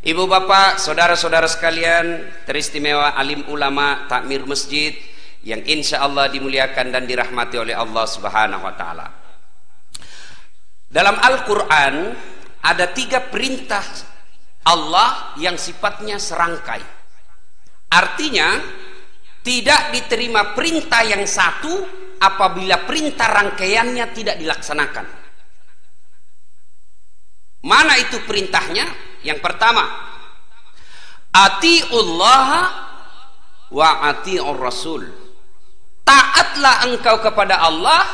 Ibu bapak, saudara-saudara sekalian, teristimewa alim ulama takmir masjid yang insya Allah dimuliakan dan dirahmati oleh Allah Subhanahu wa Ta'ala. Dalam Al-Quran ada 3 perintah Allah yang sifatnya serangkai. Artinya tidak diterima perintah yang satu apabila perintah rangkaiannya tidak dilaksanakan. Mana itu perintahnya? Yang pertama, atiullah wa atiur rasul. Taatlah engkau kepada Allah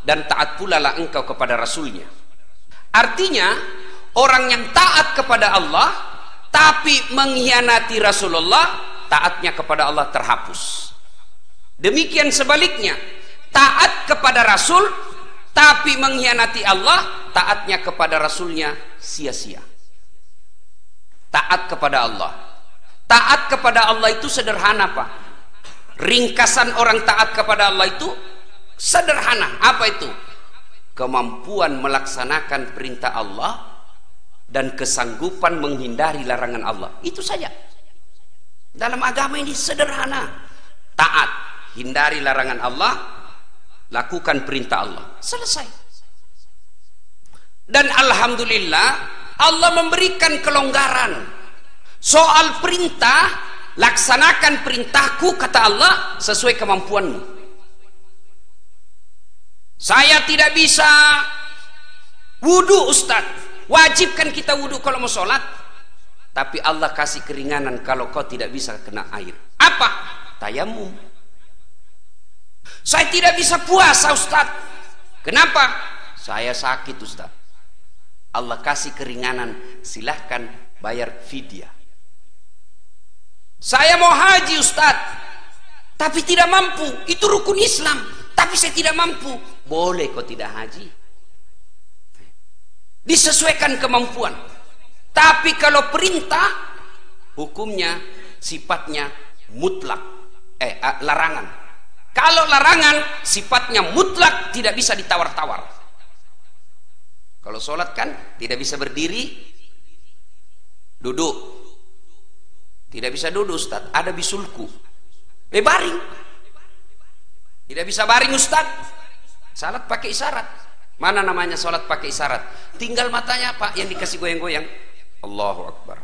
dan taat pula lah engkau kepada Rasulnya. Artinya orang yang taat kepada Allah tapi mengkhianati Rasulullah, taatnya kepada Allah terhapus. Demikian sebaliknya, taat kepada Rasul tapi mengkhianati Allah, taatnya kepada Rasulnya sia-sia. Taat kepada Allah. Taat kepada Allah itu sederhana, Pak. Ringkasan orang taat kepada Allah itu sederhana. Apa itu? Kemampuan melaksanakan perintah Allah dan kesanggupan menghindari larangan Allah. Itu saja. Dalam agama ini sederhana. Taat, hindari larangan Allah, lakukan perintah Allah. Selesai. Dan alhamdulillah Allah memberikan kelonggaran soal perintah. Laksanakan perintahku, kata Allah, sesuai kemampuanmu. Saya tidak bisa wudu, Ustaz. Wajibkan kita wudu kalau mau sholat, tapi Allah kasih keringanan kalau kau tidak bisa kena air. Apa? Tayamum. Saya tidak bisa puasa, Ustaz. Kenapa? Saya sakit, Ustaz. Allah kasih keringanan, silahkan bayar fidyah. Saya mau haji, Ustaz, tapi tidak mampu. Itu rukun Islam, tapi saya tidak mampu. Boleh kok tidak haji. Disesuaikan kemampuan. Tapi kalau perintah, hukumnya sifatnya mutlak. Larangan. Kalau larangan sifatnya mutlak, tidak bisa ditawar-tawar. Kalau sholat kan tidak bisa berdiri, duduk. Tidak bisa duduk, Ustaz, ada bisulku. Baring. Tidak bisa baring, Ustaz. Salat pakai isyarat. Mana namanya sholat pakai isyarat? Tinggal matanya, Pak, yang dikasih goyang-goyang. Allahu Akbar.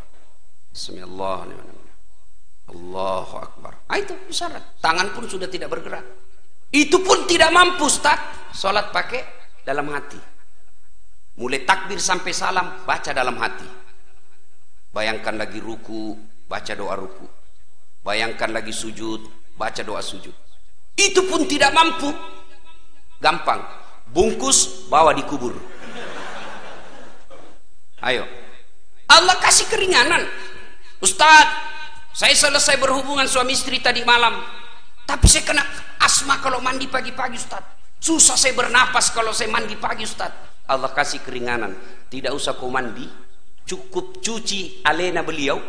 Bismillahirrahmanirrahim. Allahu Akbar. Itu isyarat. Tangan pun sudah tidak bergerak. Itu pun tidak mampu, Ustaz. Sholat pakai dalam hati. Mulai takbir sampai salam, baca dalam hati. Bayangkan lagi ruku, baca doa ruku. Bayangkan lagi sujud, baca doa sujud. Itu pun tidak mampu. Gampang. Bungkus, bawa dikubur. Ayo. Allah kasih keringanan. Ustaz, saya selesai berhubungan suami istri tadi malam, tapi saya kena asma kalau mandi pagi-pagi, Ustaz. Susah saya bernapas kalau saya mandi pagi, Ustaz. Allah kasih keringanan, tidak usah kau mandi, cukup cuci alena beliau,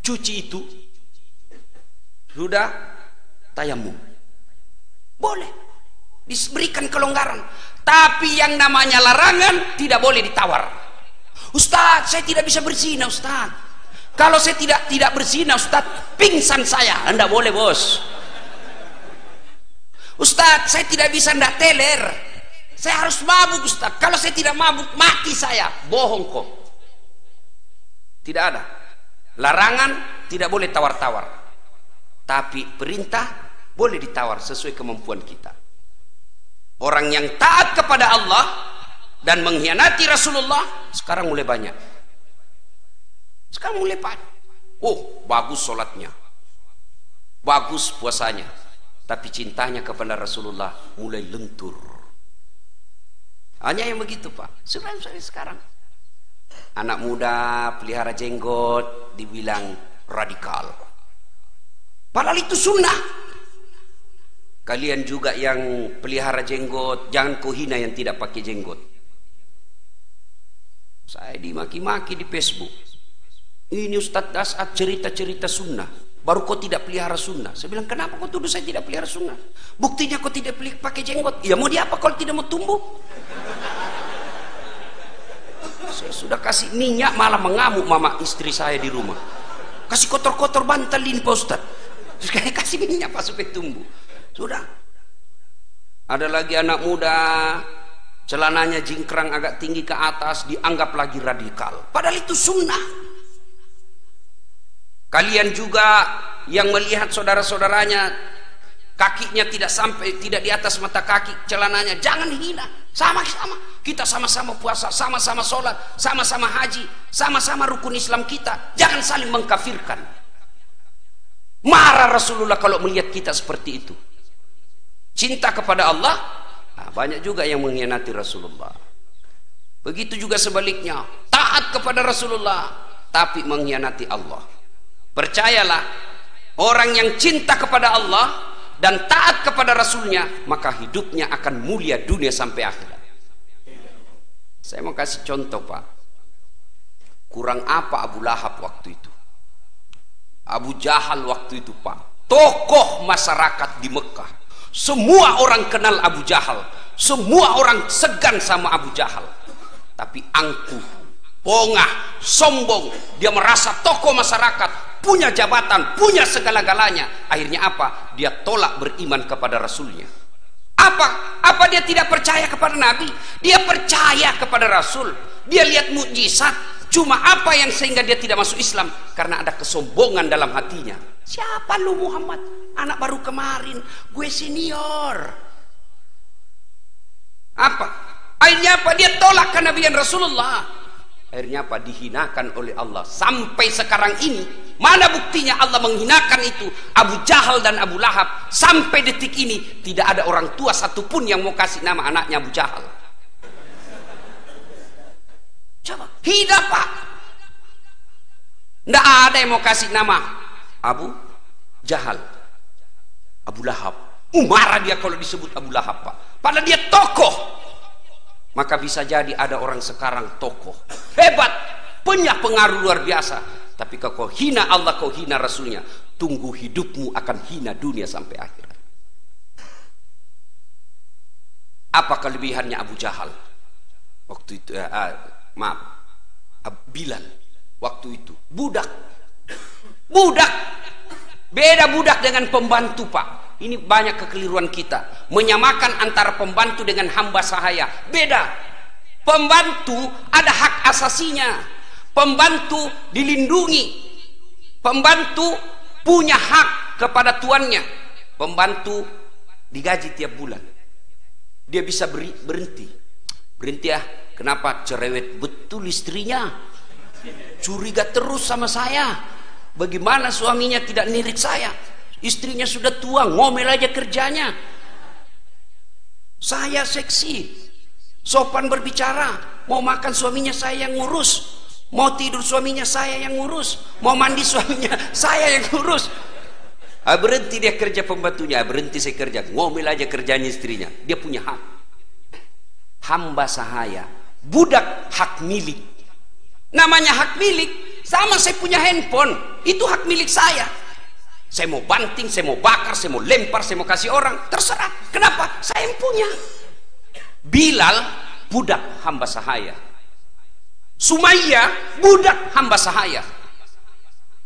cuci itu sudah tayamum, boleh diberikan kelonggaran. Tapi yang namanya larangan tidak boleh ditawar. Ustaz, saya tidak bisa berzina, Ustaz. Kalau saya tidak berzina, Ustaz, pingsan saya. Anda boleh, bos. Ustaz, saya tidak bisa ndak teler, saya harus mabuk, Ustaz. Kalau saya tidak mabuk, mati saya. Bohong kok. Tidak ada. Larangan tidak boleh tawar-tawar. Tapi perintah boleh ditawar sesuai kemampuan kita. Orang yang taat kepada Allah dan mengkhianati Rasulullah sekarang mulai banyak. Sekarang mulai banyak. Oh, bagus sholatnya, bagus puasanya, tapi cintanya kepada Rasulullah mulai lentur. Hanya yang begitu, Pak. Sekarang anak muda pelihara jenggot dibilang radikal, padahal itu sunnah. Kalian juga yang pelihara jenggot, jangan kau hina yang tidak pakai jenggot. Saya dimaki-maki di Facebook. Ini Ustadz Das'ad cerita-cerita sunnah, baru kau tidak pelihara sunnah. Saya bilang, kenapa kau tuduh saya tidak pelihara sunnah? Buktinya kau tidak pakai jenggot. Ya mau diapa kalau tidak mau tumbuh? sudah kasih minyak malah mengamuk mama istri saya di rumah. Kasih kotor-kotor bantal ini Pak Ustaz. Terus kayak kasih minyak Pak supaya tumbuh. Sudah. Ada lagi anak muda, celananya jingkrang agak tinggi ke atas, dianggap lagi radikal. Padahal itu sunnah. Kalian juga yang melihat saudara-saudaranya kakinya tidak di atas mata kaki celananya, jangan hina. Sama-sama kita sama-sama puasa, sama-sama sholat, sama-sama haji, sama-sama rukun Islam kita. Jangan saling mengkafirkan. Marah Rasulullah kalau melihat kita seperti itu. Cinta kepada Allah, nah, banyak juga yang mengkhianati Rasulullah. Begitu juga sebaliknya, taat kepada Rasulullah tapi mengkhianati Allah. Percayalah, orang yang cinta kepada Allah dan taat kepada Rasulnya, maka hidupnya akan mulia dunia sampai akhirat. Saya mau kasih contoh Pak. Kurang apa Abu Lahab waktu itu? Abu Jahal waktu itu Pak, tokoh masyarakat di Mekah. Semua orang kenal Abu Jahal, semua orang segan sama Abu Jahal. Tapi angkuh, pongah, sombong, dia merasa tokoh masyarakat, punya jabatan, punya segala-galanya. Akhirnya apa? Dia tolak beriman kepada Rasulnya. Apa dia tidak percaya kepada Nabi? Dia percaya kepada Rasul. Dia lihat mukjizat. Cuma apa yang sehingga dia tidak masuk Islam? Karena ada kesombongan dalam hatinya. Siapa lu Muhammad? Anak baru kemarin, gue senior. Apa? Akhirnya apa? Dia tolak kenabian Rasulullah. Akhirnya apa? Dihinakan oleh Allah. Sampai sekarang ini, mana buktinya Allah menghinakan itu Abu Jahal dan Abu Lahab? Sampai detik ini tidak ada orang tua satupun yang mau kasih nama anaknya Abu Jahal. Coba, hidup Pak. Tidak ada yang mau kasih nama Abu Jahal, Abu Lahab. Marah dia kalau disebut Abu Lahab Pak. Padahal dia tokoh. Maka bisa jadi ada orang sekarang tokoh hebat, punya pengaruh luar biasa, tapi kalau kau hina Allah, kau hina Rasulnya, tunggu hidupmu akan hina dunia sampai akhirat. Apa kelebihannya Abu Jahal waktu itu? Bilal waktu itu budak. Beda budak dengan pembantu Pak. Ini banyak kekeliruan kita, menyamakan antara pembantu dengan hamba sahaya. Beda. Pembantu ada hak asasinya, pembantu dilindungi, pembantu punya hak kepada tuannya, pembantu digaji tiap bulan. Dia bisa berhenti ya. Kenapa? Cerewet betul istrinya, curiga terus sama saya. Bagaimana suaminya tidak nirik saya? Istrinya sudah tua, ngomel aja kerjanya. Saya seksi, sopan berbicara. Mau makan suaminya saya yang ngurus, mau tidur suaminya saya yang ngurus, mau mandi suaminya saya yang ngurus. Berhenti dia kerja pembantunya, berhenti saya kerja, ngomel aja kerjanya istrinya. Dia punya hak. Hamba sahaya, budak hak milik. Namanya hak milik, sama saya punya handphone, itu hak milik saya. Saya mau banting, saya mau bakar, saya mau lempar, saya mau kasih orang, terserah. Kenapa? Saya yang punya. Bilal budak hamba sahaya, Sumayyah budak hamba sahaya.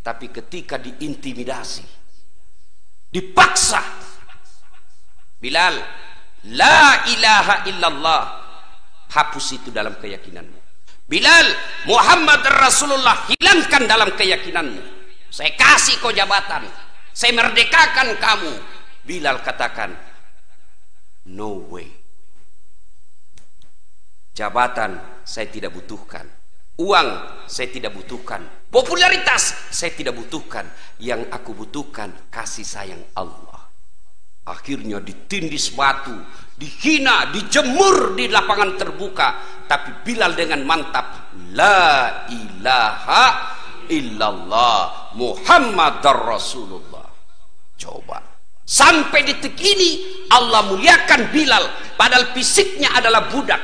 Tapi ketika diintimidasi, dipaksa, Bilal, la ilaha illallah, hapus itu dalam keyakinanmu. Bilal, Muhammad Rasulullah, hilangkan dalam keyakinanmu. Saya kasih kau jabatan, saya merdekakan kamu. Bilal katakan, no way. Jabatan saya tidak butuhkan, uang saya tidak butuhkan, popularitas saya tidak butuhkan. Yang aku butuhkan kasih sayang Allah. Akhirnya ditindis batu, dihina, dijemur di lapangan terbuka. Tapi Bilal dengan mantap, la ilaha illallah Muhammadar Rasulullah. Coba, sampai detik ini Allah muliakan Bilal. Padahal fisiknya adalah budak,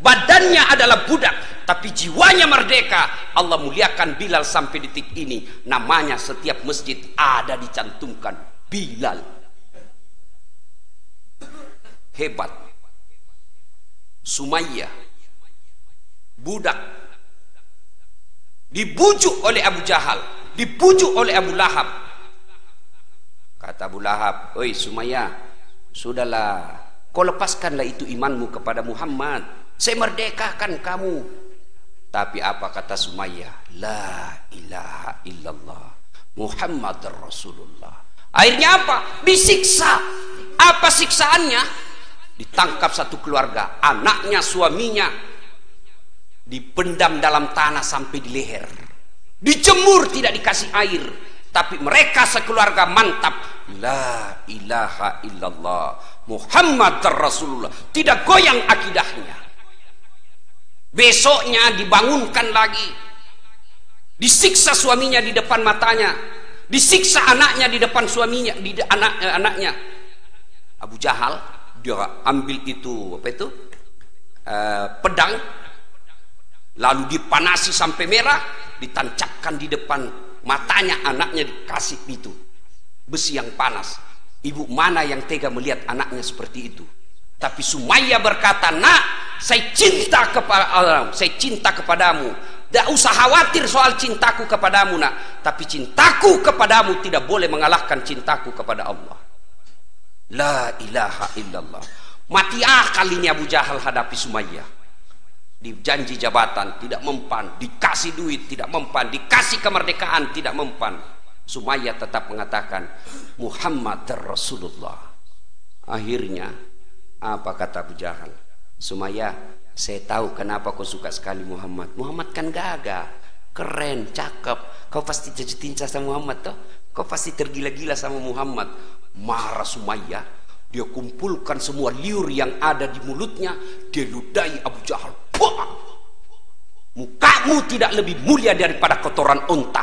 badannya adalah budak, tapi jiwanya merdeka. Allah muliakan Bilal sampai detik ini. Namanya setiap masjid ada dicantumkan Bilal. Hebat. Sumayyah budak dibujuk oleh Abu Jahal, dibujuk oleh Abu Lahab. Kata Abu Lahab, "Oi Sumayyah, sudahlah, kau lepaskanlah itu imanmu kepada Muhammad, saya merdekakan kamu." Tapi apa kata Sumayyah? La ilaha illallah Muhammad Rasulullah. Akhirnya apa? Disiksa. Apa siksaannya? Ditangkap satu keluarga, anaknya, suaminya, dipendam dalam tanah sampai di leher, dijemur, tidak dikasih air. Tapi mereka sekeluarga mantap, la ilaha illallah Muhammad Rasulullah, tidak goyang akidahnya. Besoknya dibangunkan lagi, disiksa suaminya di depan matanya, disiksa anaknya di depan suaminya, di anaknya. Abu Jahal dia ambil itu apa itu pedang, lalu dipanasi sampai merah, ditancapkan di depan matanya anaknya, dikasih itu besi yang panas. Ibu mana yang tega melihat anaknya seperti itu? Tapi Sumayyah berkata, "Nak, saya cinta kepadamu, saya cinta kepadamu. Tidak usah khawatir soal cintaku kepadamu, nak. Tapi cintaku kepadamu tidak boleh mengalahkan cintaku kepada Allah." La ilaha illallah. Mati akal ini Abu Jahal hadapi Sumayyah. Dijanji jabatan, tidak mempan. Dikasih duit, tidak mempan. Dikasih kemerdekaan, tidak mempan. Sumayyah tetap mengatakan, Muhammad Rasulullah. Akhirnya apa kata Abu Jahal? Sumayyah, saya tahu kenapa kau suka sekali Muhammad. Muhammad kan gagah, keren, cakep. Kau pasti jatuh cinta sama Muhammad toh? Kau pasti tergila-gila sama Muhammad. Marah Sumayyah, dia kumpulkan semua liur yang ada di mulutnya, dia ludahi Abu Jahal. Wah! Mukamu tidak lebih mulia daripada kotoran unta.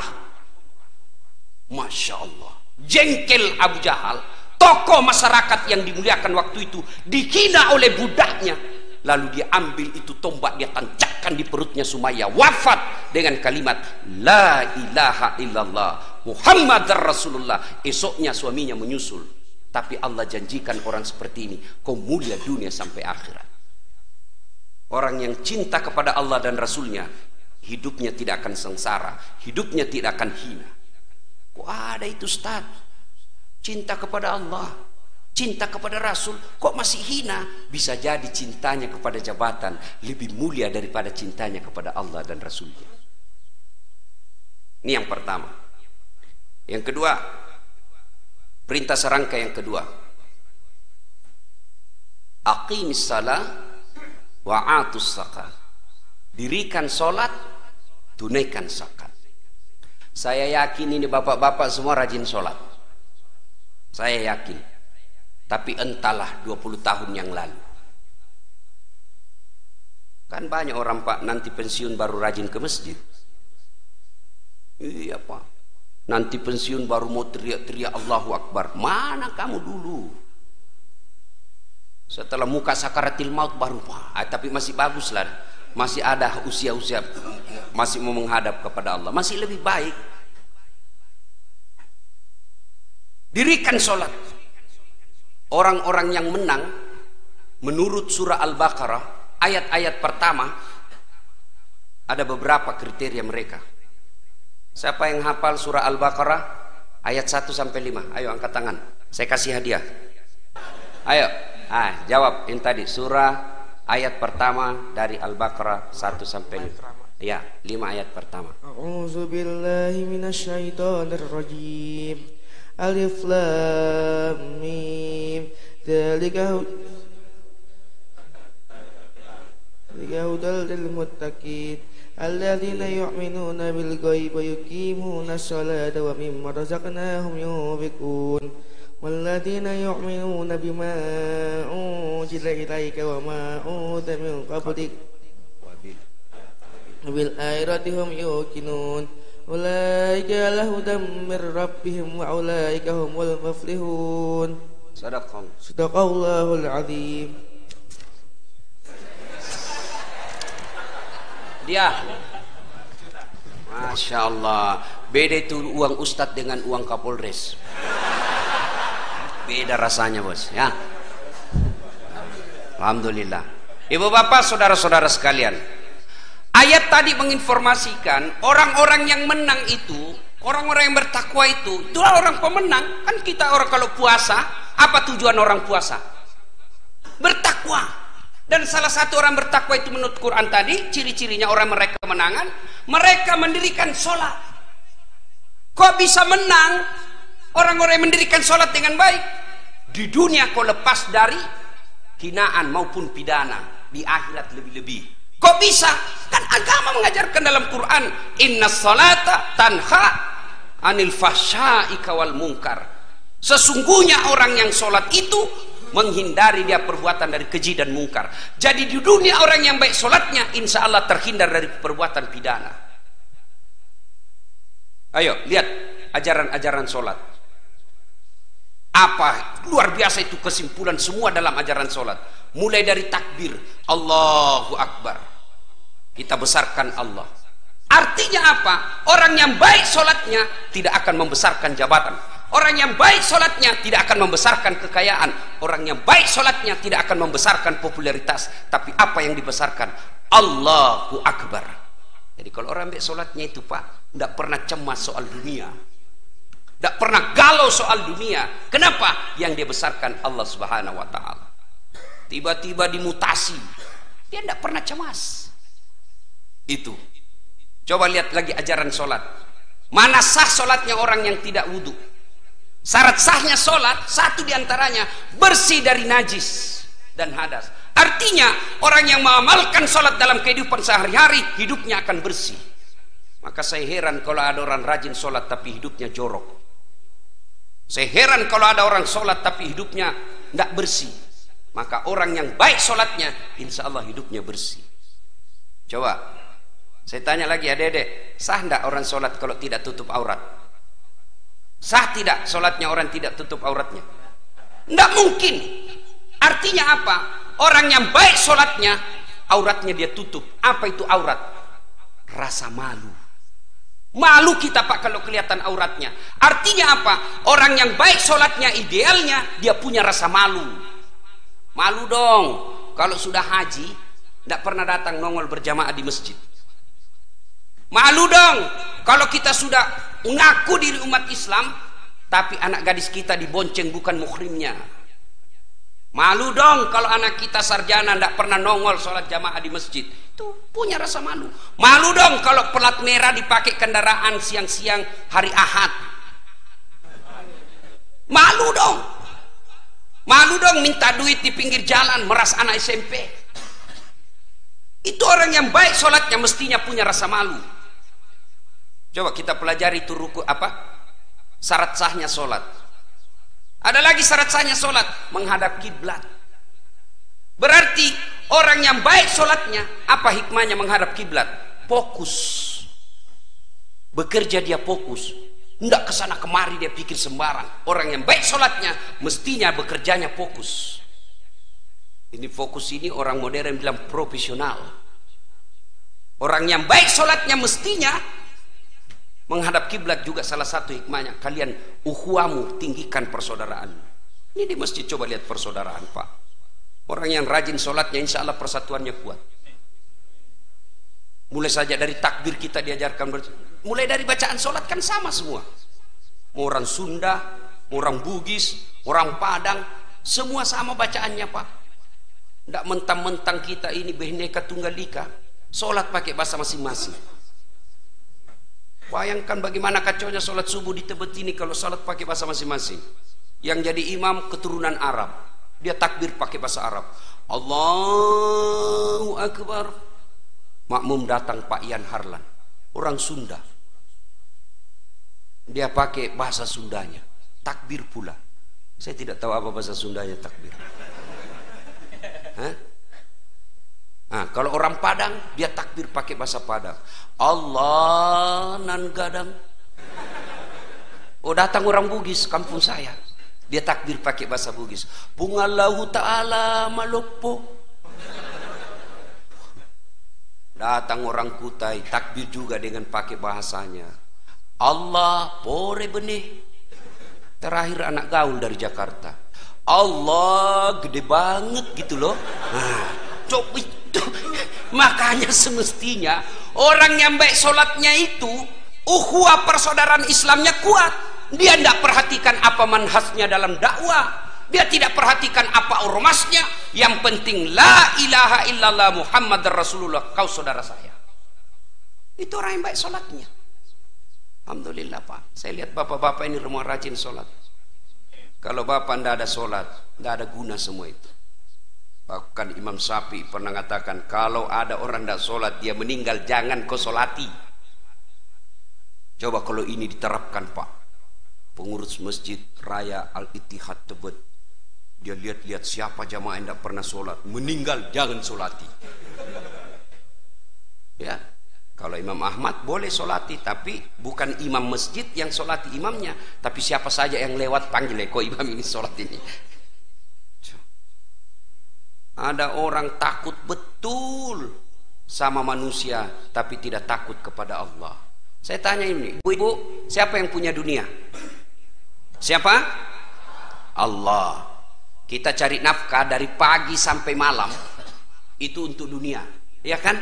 Masya Allah. Jengkel Abu Jahal, tokoh masyarakat yang dimuliakan waktu itu, dihina oleh budaknya. Lalu dia ambil itu tombak, dia tancapkan di perutnya Sumayyah, wafat dengan kalimat la ilaha illallah Muhammad Rasulullah. Esoknya suaminya menyusul. Tapi Allah janjikan orang seperti ini, kau mulia dunia sampai akhirat. Orang yang cinta kepada Allah dan Rasulnya, hidupnya tidak akan sengsara, hidupnya tidak akan hina. Kok ada itu Ustaz? Cinta kepada Allah, cinta kepada Rasul, kok masih hina? Bisa jadi cintanya kepada jabatan lebih mulia daripada cintanya kepada Allah dan Rasulnya. Ini yang pertama. Yang kedua, perintah serangka yang kedua, aqimis salah wa atus zakat. Dirikan sholat, tunaikan zakat. Saya yakin ini bapak-bapak semua rajin sholat, saya yakin. Tapi entahlah 20 tahun yang lalu, kan banyak orang Pak nanti pensiun baru rajin ke masjid. Iya Pak, nanti pensiun baru mau teriak-teriak Allahu Akbar. Mana kamu dulu? Setelah muka sakaratil maut baru tapi masih bagus lah, masih ada usia-usia, masih mau menghadap kepada Allah, masih lebih baik. Dirikan sholat. Orang-orang yang menang menurut surah Al-Baqarah ayat-ayat pertama ada beberapa kriteria mereka. Siapa yang hafal surah Al-Baqarah ayat 1 sampai 5? Ayo angkat tangan, saya kasih hadiah. Ayo, jawab yang tadi, surah ayat pertama dari Al-Baqarah 1 sampai 5. Ya, 5 ayat pertama. A'udzubillahi minasyaitonirrajim. Alif lam mim. Dzalika hudal lil muttaqin alladzina yu'minuna bil ghaibi wa yuqimuna sholata wa mimma razaqnahum yunfiqun walladzina yu'minuna bima unzila ilaika wa ma unzila min qablik bil akhirati hum yuqinun ulaika lahu hudam mir rabbihim wa ulaika humul muflihun. Sadaqallahul azim. Dia, Masya Allah, beda itu uang ustadz dengan uang Kapolres. Beda rasanya bos ya. Alhamdulillah. Ibu bapak saudara-saudara sekalian, Ayat tadi menginformasikan orang-orang yang menang itu, orang-orang yang bertakwa itulah orang pemenang. Kan kita orang kalau puasa, apa tujuan orang puasa? Bertakwa. Dan salah satu orang bertakwa itu menurut Quran tadi, ciri-cirinya orang mereka kemenangan, mereka mendirikan sholat. Kok bisa menang orang-orang yang mendirikan sholat dengan baik? Di dunia kau lepas dari hinaan maupun pidana, di akhirat lebih-lebih. Kok bisa? Kan agama mengajarkan dalam Quran, inna sholata tanha anil fahsya'i wal munkar. Sesungguhnya orang yang sholat itu menghindari dia perbuatan dari keji dan mungkar. Jadi di dunia orang yang baik sholatnya, insya Allah terhindar dari perbuatan pidana. Ayo lihat ajaran-ajaran sholat. Apa luar biasa itu kesimpulan semua dalam ajaran sholat. Mulai dari takbir, Allahu Akbar, kita besarkan Allah. Artinya apa? Orang yang baik sholatnya tidak akan membesarkan jabatan. Orang yang baik sholatnya tidak akan membesarkan kekayaan. Orang yang baik sholatnya tidak akan membesarkan popularitas. Tapi apa yang dibesarkan? Allahu Akbar. Jadi kalau orang baik sholatnya itu Pak, tidak pernah cemas soal dunia, tidak pernah galau soal dunia. Kenapa? Yang dia besarkan Allah Subhanahu wa Ta'ala. Tiba-tiba dimutasi, dia tidak pernah cemas. Itu. Coba lihat lagi ajaran sholat. Mana sah sholatnya orang yang tidak wudhu? Syarat sahnya sholat, satu diantaranya bersih dari najis dan hadas. Artinya orang yang mengamalkan sholat dalam kehidupan sehari-hari, hidupnya akan bersih. Maka saya heran kalau ada orang rajin sholat tapi hidupnya jorok. Saya heran kalau ada orang sholat tapi hidupnya tidak bersih. Maka orang yang baik sholatnya, insya Allah hidupnya bersih. Coba saya tanya lagi adik-adik, sah tidak orang sholat kalau tidak tutup aurat? Sah tidak sholatnya orang tidak tutup auratnya? Tidak mungkin. Artinya apa? Orang yang baik sholatnya, auratnya dia tutup. Apa itu aurat? Rasa malu. Malu kita Pak kalau kelihatan auratnya. Artinya apa? Orang yang baik sholatnya, idealnya dia punya rasa malu. Malu dong kalau sudah haji tidak pernah datang nongol berjamaah di masjid. Malu dong kalau kita sudah mengaku diri umat Islam tapi anak gadis kita dibonceng bukan muhrimnya. Malu dong kalau anak kita sarjana tidak pernah nongol sholat jamaah di masjid. Itu punya rasa malu. Malu dong kalau pelat merah dipakai kendaraan siang-siang hari Ahad. Malu dong. Malu dong minta duit di pinggir jalan meras anak SMP. Itu orang yang baik sholatnya mestinya punya rasa malu. Coba kita pelajari itu ruku apa? Syarat sahnya sholat. Ada lagi syarat sahnya sholat, menghadap kiblat. Berarti orang yang baik sholatnya, apa hikmahnya menghadap kiblat? Fokus. Bekerja dia fokus. Tidak kesana kemari dia pikir sembarang. Orang yang baik sholatnya mestinya bekerjanya fokus. Ini fokus ini orang modern bilang profesional. Orang yang baik sholatnya mestinya menghadap kiblat juga salah satu hikmahnya. Kalian ukhuwamu, tinggikan persaudaraan. Ini di masjid coba lihat persaudaraan Pak. Orang yang rajin sholatnya insya Allah persatuannya kuat. Mulai saja dari takbir kita diajarkan, mulai dari bacaan sholat kan sama semua. Mau orang Sunda, mau orang Bugis, orang Padang, semua sama bacaannya Pak. Tidak mentang-mentang kita ini Bhinneka Tunggal Ika, sholat pakai bahasa masing-masing. Bayangkan bagaimana kacaunya sholat subuh di Tebet ini kalau sholat pakai bahasa masing-masing. Yang jadi imam keturunan Arab, dia takbir pakai bahasa Arab. Allahu Akbar. Makmum datang Pak Ian Harlan, orang Sunda. Dia pakai bahasa Sundanya, takbir pula. Saya tidak tahu apa bahasa Sundanya takbir. Hah? Nah, kalau orang Padang dia takbir pakai bahasa Padang. Allah nan gadang. Oh datang orang Bugis kampung saya, dia takbir pakai bahasa Bugis. Bungallahu ta'ala malopo. Datang orang Kutai takbir juga dengan pakai bahasanya. Allah pore benih. Terakhir anak gaul dari Jakarta. Allah gede banget gitu loh. Nah, coba itu Makanya semestinya orang yang baik sholatnya itu ukhuwah persaudaraan Islamnya kuat. Dia tidak perhatikan apa manhajnya dalam dakwah, dia tidak perhatikan apa ormasnya. Yang penting la ilaha illallah Muhammad Rasulullah, kau saudara saya. Itu orang yang baik sholatnya. Alhamdulillah Pak, saya lihat bapak-bapak ini rumah rajin sholat. Kalau bapak tidak ada sholat, tidak ada guna semua itu. Bahkan Imam Syafi'i pernah mengatakan, kalau ada orang tidak sholat, dia meninggal, jangan kau sholati. Coba kalau ini diterapkan Pak, pengurus Masjid Raya Al-Ittihad Tebet, dia lihat-lihat siapa jamaah yang tidak pernah sholat, meninggal jangan sholati. Ya, kalau Imam Ahmad boleh sholati, tapi bukan imam masjid yang sholati imamnya, tapi siapa saja yang lewat panggil, kok imam ini sholat ini. Ada orang takut betul sama manusia, tapi tidak takut kepada Allah. Saya tanya ini, ibu, siapa yang punya dunia? Siapa? Allah. Kita cari nafkah dari pagi sampai malam, itu untuk dunia, ya kan?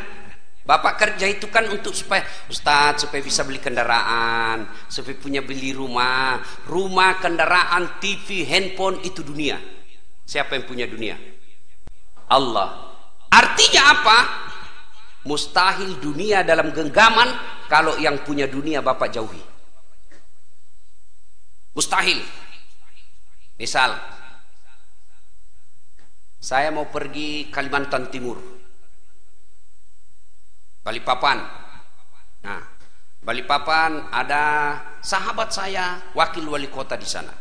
Bapak kerja itu kan untuk supaya Ustadz, supaya bisa beli kendaraan, supaya punya beli rumah, kendaraan, TV, handphone, itu dunia. Siapa yang punya dunia? Allah. Artinya apa? Mustahil dunia dalam genggaman kalau yang punya dunia Bapak jauhi. Mustahil. Misal, saya mau pergi Kalimantan Timur, Balikpapan. Nah, Balikpapan ada sahabat saya, wakil wali kota di sana,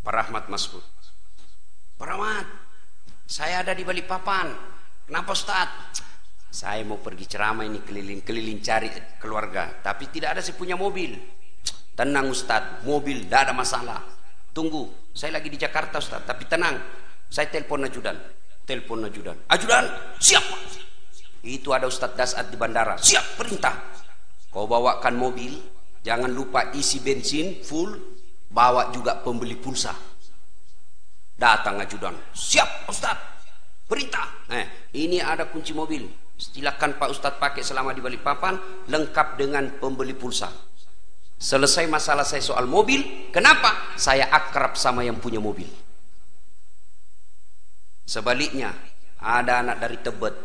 Pak Rahmat Masud. Pak Rahmat, saya ada di Balikpapan. Kenapa Ustaz? Saya mau pergi ceramah ini, keliling-keliling cari keluarga, tapi tidak ada, saya punya mobil. Tenang Ustaz, mobil tidak ada masalah. Tunggu, saya lagi di Jakarta Ustaz, tapi tenang. Saya telepon ajudan. Ajudan, siap. Itu ada Ustaz Dasat di bandara. Siap, perintah. Kau bawakan mobil, jangan lupa isi bensin full, bawa juga pembeli pulsa. Datang ajudan. Siap Ustaz, perintah. Ini ada kunci mobil, silakan Pak Ustaz pakai selama di Balikpapan, lengkap dengan pembeli pulsa. Selesai masalah saya soal mobil. Kenapa? Saya akrab sama yang punya mobil. Sebaliknya, ada anak dari Tebet,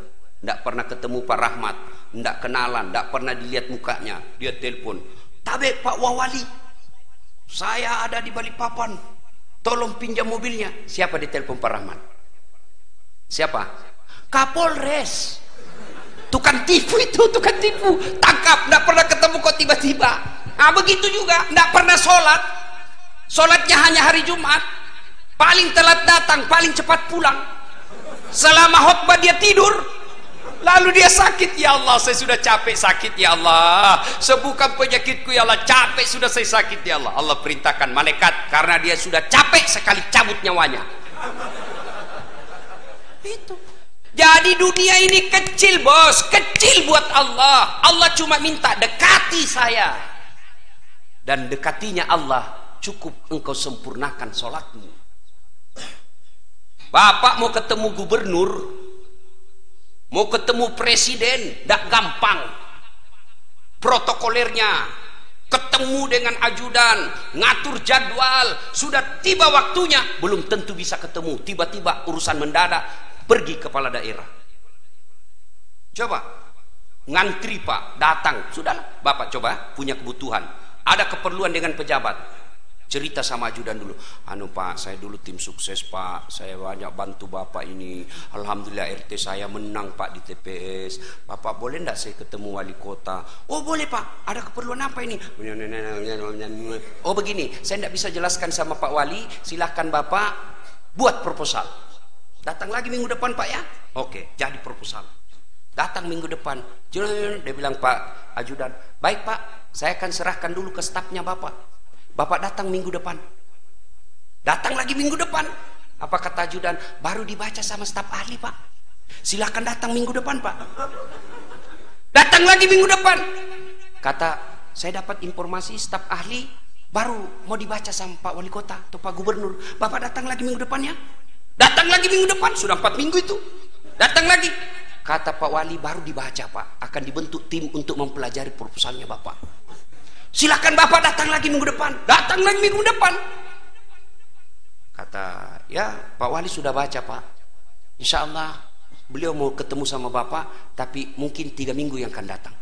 tidak pernah ketemu Pak Rahmat, tidak kenalan, tidak pernah dilihat mukanya, dia telepon, "Tabe Pak Wawali, saya ada di Balikpapan, tolong pinjam mobilnya." Siapa ditelepon Pak Rahmat? Siapa? Kapolres. Tukang tipu itu, tukang tipu, tangkap. Tidak pernah ketemu kok tiba-tiba. Nah begitu juga, tidak pernah sholat, sholatnya hanya hari Jumat, paling telat datang, paling cepat pulang. Selama khutbah dia tidur, lalu dia sakit. Ya Allah, saya sudah capek sakit ya Allah, sembuhkan penyakitku ya Allah, capek sudah saya sakit ya Allah. Allah perintahkan malaikat, karena dia sudah capek sekali, cabut nyawanya. Itu. Jadi dunia ini kecil bos, kecil buat Allah. Allah cuma minta dekati saya, dan dekatinya Allah cukup engkau sempurnakan sholatmu. Bapak mau ketemu gubernur, mau ketemu presiden, tidak gampang protokolernya. Ketemu dengan ajudan, ngatur jadwal, sudah tiba waktunya, belum tentu bisa ketemu. Tiba-tiba urusan mendadak, pergi kepala daerah. Coba ngantri Pak, datang, sudahlah Bapak coba punya kebutuhan, ada keperluan dengan pejabat, cerita sama ajudan dulu. Anu Pak, saya dulu tim sukses Pak, saya banyak bantu Bapak ini, alhamdulillah RT saya menang Pak di TPS. Bapak boleh enggak saya ketemu wali kota? Oh boleh Pak, ada keperluan apa ini? Oh begini, saya enggak bisa jelaskan sama Pak Wali, silahkan Bapak buat proposal. Datang lagi minggu depan Pak ya? Oke, jadi proposal. Datang minggu depan, dia bilang Pak ajudan, baik Pak, saya akan serahkan dulu ke stafnya Bapak. Bapak datang minggu depan. Datang lagi minggu depan. Apa kata ajudan? Baru dibaca sama staf ahli Pak. Silakan datang minggu depan Pak. Datang lagi minggu depan. Kata, saya dapat informasi staf ahli baru mau dibaca sama Pak Wali Kota atau Pak Gubernur. Bapak datang lagi minggu depannya. Datang lagi minggu depan. Sudah 4 minggu itu. Datang lagi. Kata Pak Wali, baru dibaca Pak, akan dibentuk tim untuk mempelajari proposalnya Bapak. Silakan Bapak datang lagi minggu depan. Datang lagi minggu depan. Kata, ya Pak Wali sudah baca Pak. Insya Allah beliau mau ketemu sama Bapak, tapi mungkin 3 minggu yang akan datang.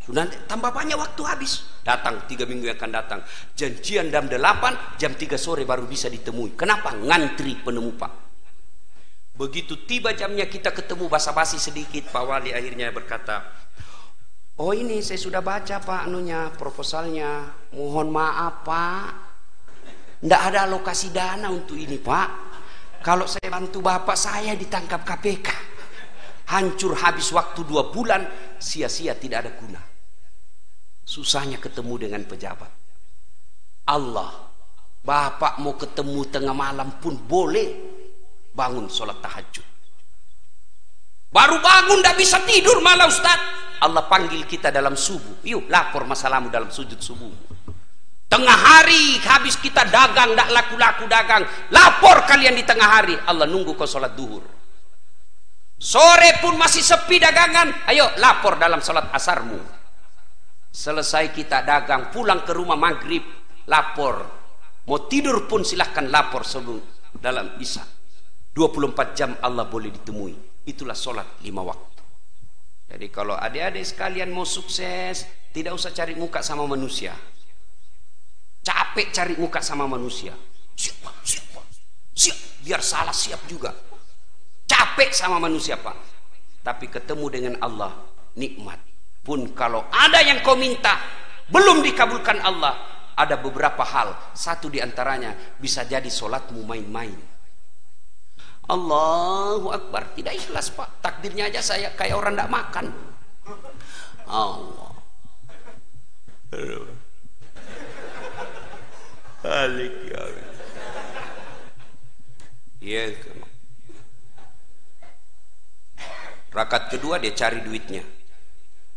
Sudah tambah banyak waktu habis. Datang 3 minggu yang akan datang. Janjian jam 8, jam 3 sore baru bisa ditemui. Kenapa? Ngantri penemu Pak. Begitu tiba jamnya kita ketemu, basa-basi sedikit, Pak Wali akhirnya berkata, oh ini saya sudah baca Pak anunya, proposalnya. Mohon maaf Pak, tidak ada alokasi dana untuk ini Pak. Kalau saya bantu Bapak, saya ditangkap KPK. Hancur habis waktu 2 bulan, sia-sia tidak ada guna. Susahnya ketemu dengan pejabat. Allah, Bapak mau ketemu tengah malam pun boleh. Bangun sholat tahajud. Baru bangun tidak bisa tidur malah Ustaz. Allah panggil kita dalam subuh. Yuk lapor masalahmu dalam sujud subuh. Tengah hari habis kita dagang, tidak laku-laku dagang. Lapor kalian di tengah hari. Allah nunggu kau sholat duhur. Sore pun masih sepi dagangan. Ayo lapor dalam sholat asarmu. Selesai kita dagang, pulang ke rumah maghrib, lapor. Mau tidur pun silahkan lapor sebelum dalam isya. 24 jam Allah boleh ditemui. Itulah sholat 5 waktu. Jadi kalau adik-adik sekalian mau sukses, tidak usah cari muka sama manusia. Capek cari muka sama manusia. Siap, biar salah siap juga. Capek sama manusia Pak. Tapi ketemu dengan Allah nikmat. Pun kalau ada yang kau minta belum dikabulkan Allah, ada beberapa hal. Satu diantaranya bisa jadi sholatmu main-main. Allahu Akbar, tidak ikhlas Pak. Takdirnya aja saya kayak orang tidak makan. Allah. Balik ya. Iya. Rakaat kedua dia cari duitnya.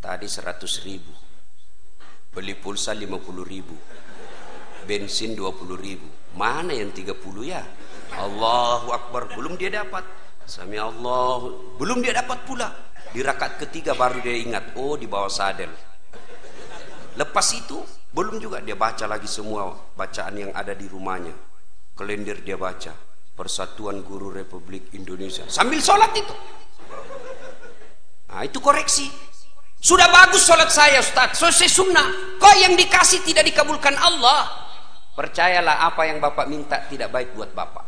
Tadi 100.000. Beli pulsa 50.000. Bensin 20.000. Mana yang 30 ya? Allahu Akbar, belum dia dapat. Sami Allah, belum dia dapat pula. Di rakaat ketiga baru dia ingat, oh di bawah sadel. Lepas itu belum juga dia baca lagi semua bacaan yang ada di rumahnya. Kalender dia baca, Persatuan Guru Republik Indonesia, sambil sholat itu. Nah itu koreksi. Sudah bagus sholat saya Ustaz, selesai sunnah. Kok yang dikasih tidak dikabulkan Allah? Percayalah apa yang Bapak minta tidak baik buat Bapak.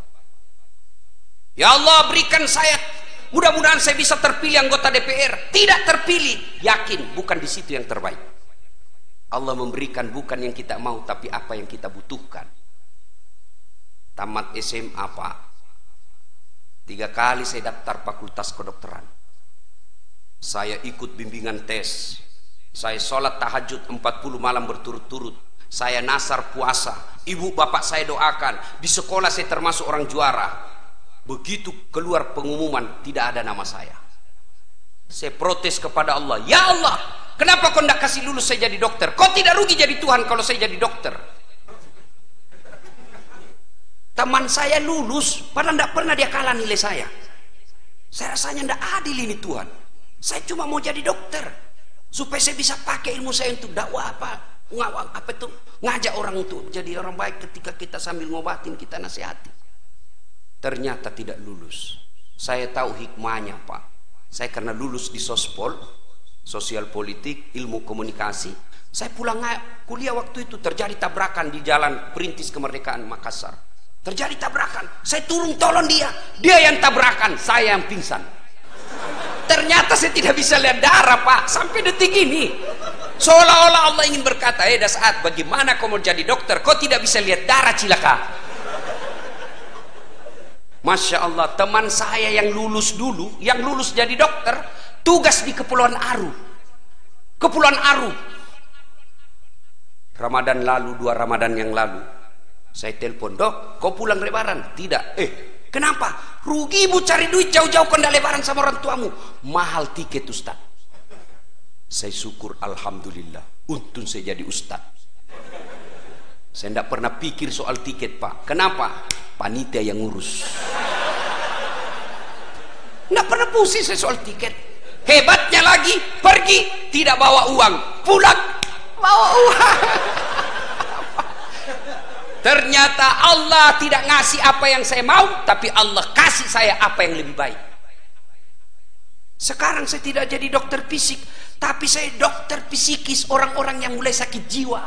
Ya Allah berikan saya, mudah-mudahan saya bisa terpilih anggota DPR. Tidak terpilih, yakin bukan di situ yang terbaik. Allah memberikan bukan yang kita mau, tapi apa yang kita butuhkan. Tamat SMA Pak, 3 kali saya daftar fakultas kedokteran. Saya ikut bimbingan tes. Saya sholat tahajud 40 malam berturut-turut. Saya nasar puasa. Ibu bapak saya doakan. Di sekolah saya termasuk orang juara. Begitu keluar pengumuman tidak ada nama saya. Saya protes kepada Allah. Ya Allah, kenapa kau tidak kasih lulus saya jadi dokter? Kau tidak rugi jadi Tuhan kalau saya jadi dokter. Teman saya lulus, padahal tidak pernah dia kalah nilai saya. Saya rasanya tidak adil ini Tuhan. Saya cuma mau jadi dokter supaya saya bisa pakai ilmu saya untuk dakwah ngajak orang untuk jadi orang baik. Ketika kita sambil ngobatin, kita nasihati. Ternyata tidak lulus. Saya tahu hikmahnya Pak. Saya karena lulus di sospol, sosial politik, ilmu komunikasi. Saya pulang kuliah waktu itu terjadi tabrakan di jalan Perintis Kemerdekaan Makassar. Terjadi tabrakan. Saya turun tolong dia. Dia yang tabrakan, saya yang pingsan. Ternyata saya tidak bisa lihat darah Pak. Sampai detik ini. Seolah-olah Allah ingin berkata, Dasaat, bagaimana kau mau jadi dokter? Kau tidak bisa lihat darah cilaka. Masya Allah, teman saya yang lulus dulu, yang lulus jadi dokter, tugas di Kepulauan Aru. Kepulauan Aru. Ramadan lalu, 2 Ramadan yang lalu, saya telepon, Dok, kau pulang lebaran? Tidak. Kenapa? Rugimu cari duit jauh-jauh kau tidak lebaran sama orang tuamu. Mahal tiket Ustaz. Saya syukur, alhamdulillah, untung saya jadi Ustaz. Saya tidak pernah pikir soal tiket Pak. Kenapa? Panitia yang ngurus. Tidak pernah pusing saya soal tiket. Hebatnya lagi, pergi tidak bawa uang, pulang bawa uang. Ternyata Allah tidak ngasih apa yang saya mau, tapi Allah kasih saya apa yang lebih baik. Sekarang saya tidak jadi dokter fisik, tapi saya dokter psikis orang-orang yang mulai sakit jiwa,